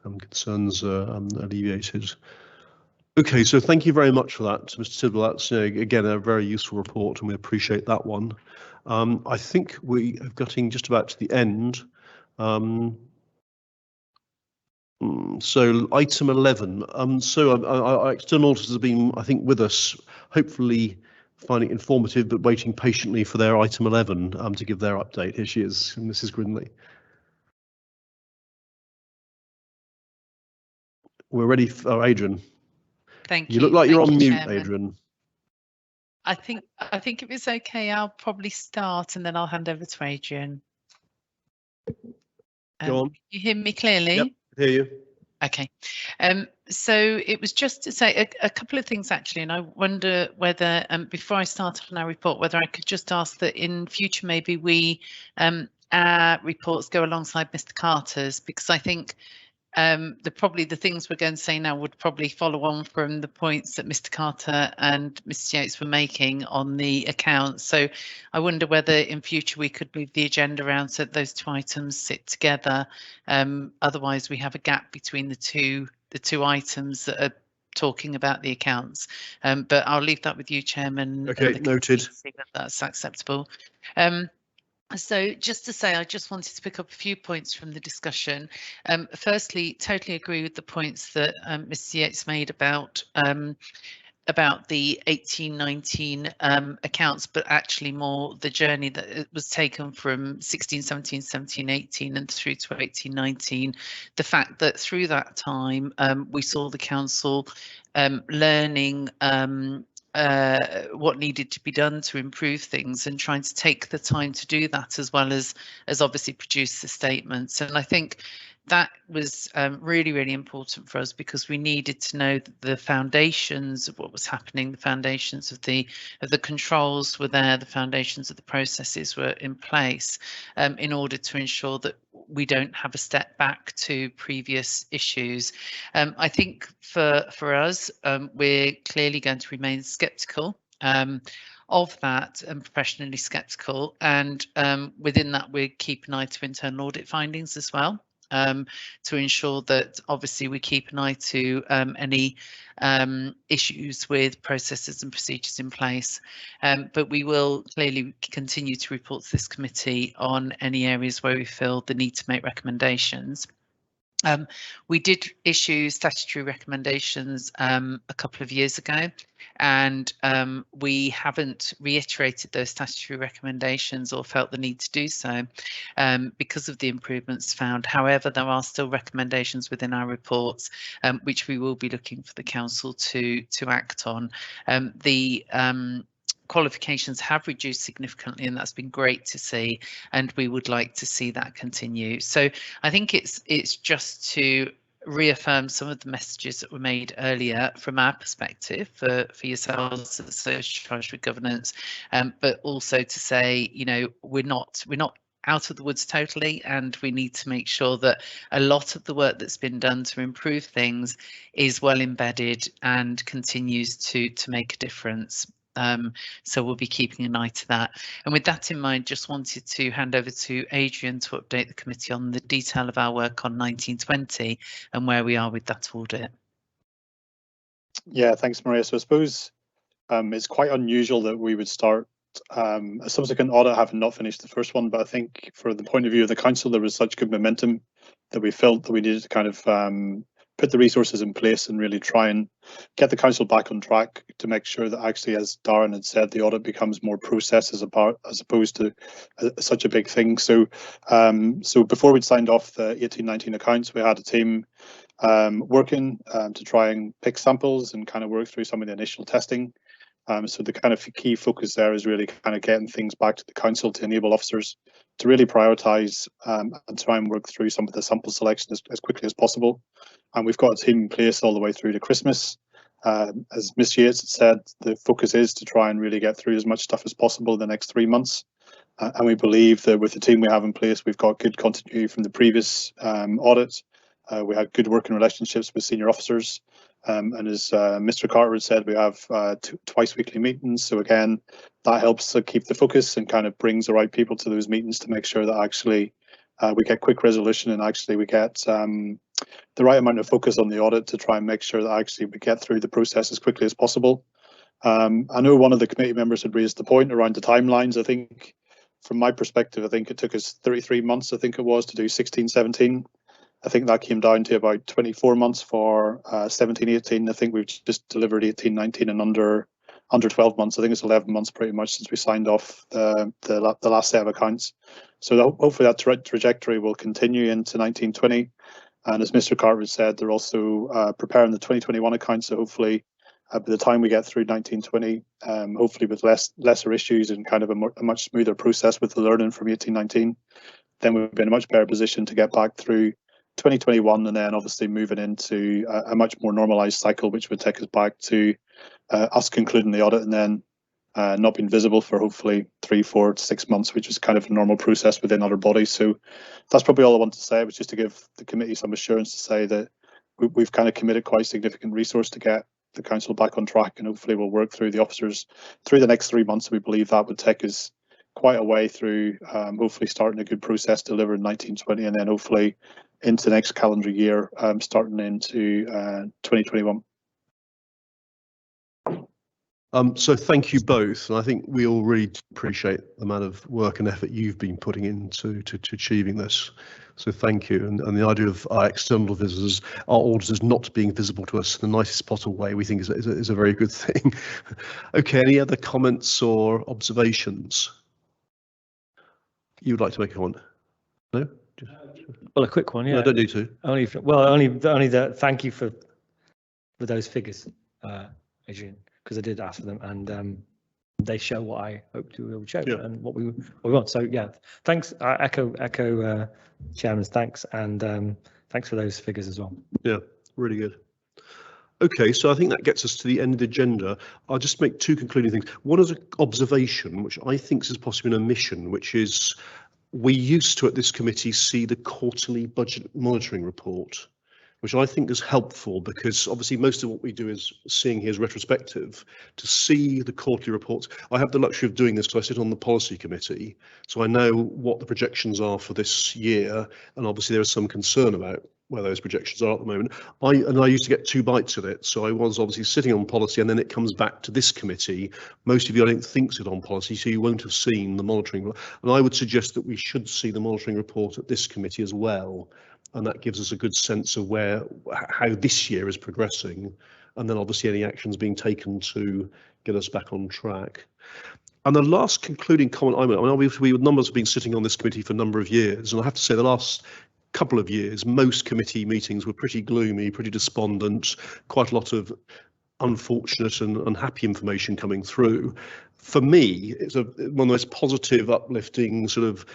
concerns alleviated. Okay, so thank you very much for that, Mr. Tidwell. That's again a very useful report, and we appreciate that one. I think we are getting just about to the end. So item 11. So our external auditors have been, I think, with us, hopefully finding it informative, but waiting patiently for their item 11 to give their update. Here she is, Mrs. Grinley. We're ready for Adrian. Thank you. You look like you're on mute, Chairman. Adrian. I think if it's okay, I'll probably start and then I'll hand over to Adrian. Go on. You hear me clearly? Yep, I hear you. Okay. So it was just to say a couple of things actually, and I wonder whether before I start on our report, whether I could just ask that in future maybe our reports go alongside Mr. Carter's, because I think probably the things we're going to say now would probably follow on from the points that Mr. Carter and Mr. Yates were making on the accounts. So I wonder whether in future we could move the agenda around so that those two items sit together. Otherwise, we have a gap between the two items that are talking about the accounts. But I'll leave that with you, Chairman. Okay, noted. See whether that's acceptable. So just to say, I just wanted to pick up a few points from the discussion. Firstly, totally agree with the points that Mr. Yates made about the 18-19 accounts, but actually more the journey that it was taken from 16-17, 17-18 and through to 18-19. The fact that through that time we saw the council learning what needed to be done to improve things and trying to take the time to do that, as well as obviously produce the statements. And I think that was really, really important for us, because we needed to know that the foundations of what was happening, the foundations of the controls were there, the foundations of the processes were in place, in order to ensure that we don't have a step back to previous issues. I think for us, we're clearly going to remain sceptical of that, and professionally sceptical, and within that we keep an eye to internal audit findings as well. To ensure that obviously we keep an eye to any issues with processes and procedures in place, but we will clearly continue to report to this committee on any areas where we feel the need to make recommendations. We did issue statutory recommendations a couple of years ago, and we haven't reiterated those statutory recommendations or felt the need to do so because of the improvements found. However, there are still recommendations within our reports which we will be looking for the council to act on. The qualifications have reduced significantly, and that's been great to see, and we would like to see that continue. So I think it's just to reaffirm some of the messages that were made earlier from our perspective for yourselves as social charge with governance, but also to say, you know, we're not out of the woods totally, and we need to make sure that a lot of the work that's been done to improve things is well embedded and continues to make a difference. So we'll be keeping an eye to that. And with that in mind, just wanted to hand over to Adrian to update the committee on the detail of our work on 1920 and where we are with that audit. Yeah, thanks, Maria. So I suppose it's quite unusual that we would start a subsequent audit having not finished the first one, but I think for the point of view of the council, there was such good momentum that we felt that we needed to kind of put the resources in place and really try and get the council back on track to make sure that actually, as Darren had said, the audit becomes more process as opposed to such a big thing. So so before we'd signed off the 18-19 accounts, we had a team working to try and pick samples and kind of work through some of the initial testing. So the kind of key focus there is really kind of getting things back to the council to enable officers to really prioritise and try and work through some of the sample selection as quickly as possible. And we've got a team in place all the way through to Christmas. As Ms. Yates had said, the focus is to try and really get through as much stuff as possible in the next 3 months. And we believe that with the team we have in place, we've got good continuity from the previous audit. We had good working relationships with senior officers. And as Mr. Carter had said, we have twice weekly meetings. So again, that helps to keep the focus and kind of brings the right people to those meetings to make sure that actually we get quick resolution and actually we get the right amount of focus on the audit to try and make sure that actually we get through the process as quickly as possible. I know one of the committee members had raised the point around the timelines. I think from my perspective, I think it took us 33 months, I think it was, to do 16-17. I think that came down to about 24 months for 17-18. I think we've just delivered 18-19 in under 12 months. I think it's 11 months pretty much since we signed off the last set of accounts. So hopefully that trajectory will continue into 19-20. And as Mr. Carter said, they're also preparing the 2021 accounts. So hopefully by the time we get through 19-20, hopefully with lesser issues and kind of a much smoother process with the learning from 18-19, then we'll be in a much better position to get back through 2021 and then obviously moving into a much more normalised cycle, which would take us back to us concluding the audit and then not been visible for hopefully 3, 4 to 6 months, which is kind of a normal process within other bodies. So that's probably all I want to say. It was just to give the committee some assurance to say that we've kind of committed quite significant resource to get the council back on track, and hopefully we'll work through the officers through the next 3 months. We believe that would take us quite a way through, hopefully starting a good process, delivering 1920, and then hopefully into next calendar year, starting into 2021. So thank you both, and I think we all really appreciate the amount of work and effort you've been putting into to achieving this. So thank you. And the idea of our external visitors, our auditors not being visible to us in the nicest possible way, we think is a very good thing. Okay, any other comments or observations? You would like to make a comment? No? Well, a quick one, yeah. No, don't need to. Only that. Thank you for those figures, Adrian, because I did ask for them, and they show what I hoped we would show, and what we want. So yeah, thanks. I echo Chairman's thanks, and thanks for those figures as well. Yeah, really good. Okay, so I think that gets us to the end of the agenda. I'll just make 2 concluding things. One is an observation, which I think is possibly an omission, which is we used to at this committee see the quarterly budget monitoring report, which I think is helpful because obviously most of what we do is seeing here is retrospective. To see the quarterly reports, I have the luxury of doing this because I sit on the policy committee, so I know what the projections are for this year, and obviously there is some concern about where those projections are at the moment. I used to get 2 bites of it, so I was obviously sitting on policy, and then it comes back to this committee. Most of you, I don't think, sit on policy, so you won't have seen the monitoring. And I would suggest that we should see the monitoring report at this committee as well, and that gives us a good sense of how this year is progressing, and then obviously any actions being taken to get us back on track. And the last concluding comment I mean, obviously numbers have been sitting on this committee for a number of years, and I have to say the last couple of years, most committee meetings were pretty gloomy, pretty despondent, quite a lot of unfortunate and unhappy information coming through. For me, it's one of the most positive, uplifting, sort of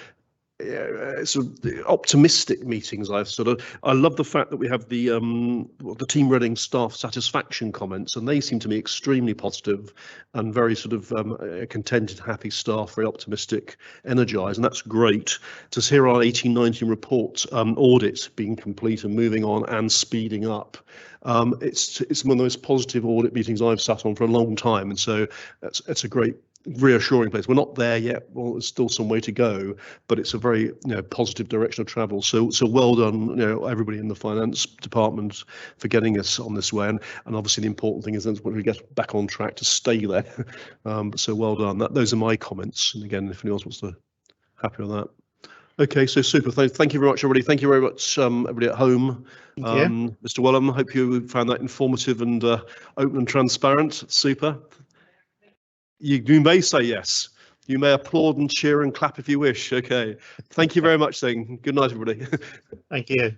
optimistic meetings. I love the fact that we have the Team Reading staff satisfaction comments, and they seem to me extremely positive and very sort of contented, happy staff, very optimistic, energised, and that's great. To hear our 18-19 report audit being complete and moving on and speeding up. It's one of the most positive audit meetings I've sat on for a long time, and so it's a great reassuring place. We're not there yet. Well, there's still some way to go, but it's a very positive direction of travel. So well done, everybody in the finance department for getting us on this way. And obviously the important thing is that when we get back on track to stay there. So well done. Those are my comments. And again, if anyone else wants to happy with that. Okay, so super. Thank you very much, everybody. Thank you very much, everybody at home. Mr. Wellham, I hope you found that informative and open and transparent. Super. You may say yes. You may applaud and cheer and clap if you wish. Okay. Thank you very much, then. Good night, everybody. Thank you.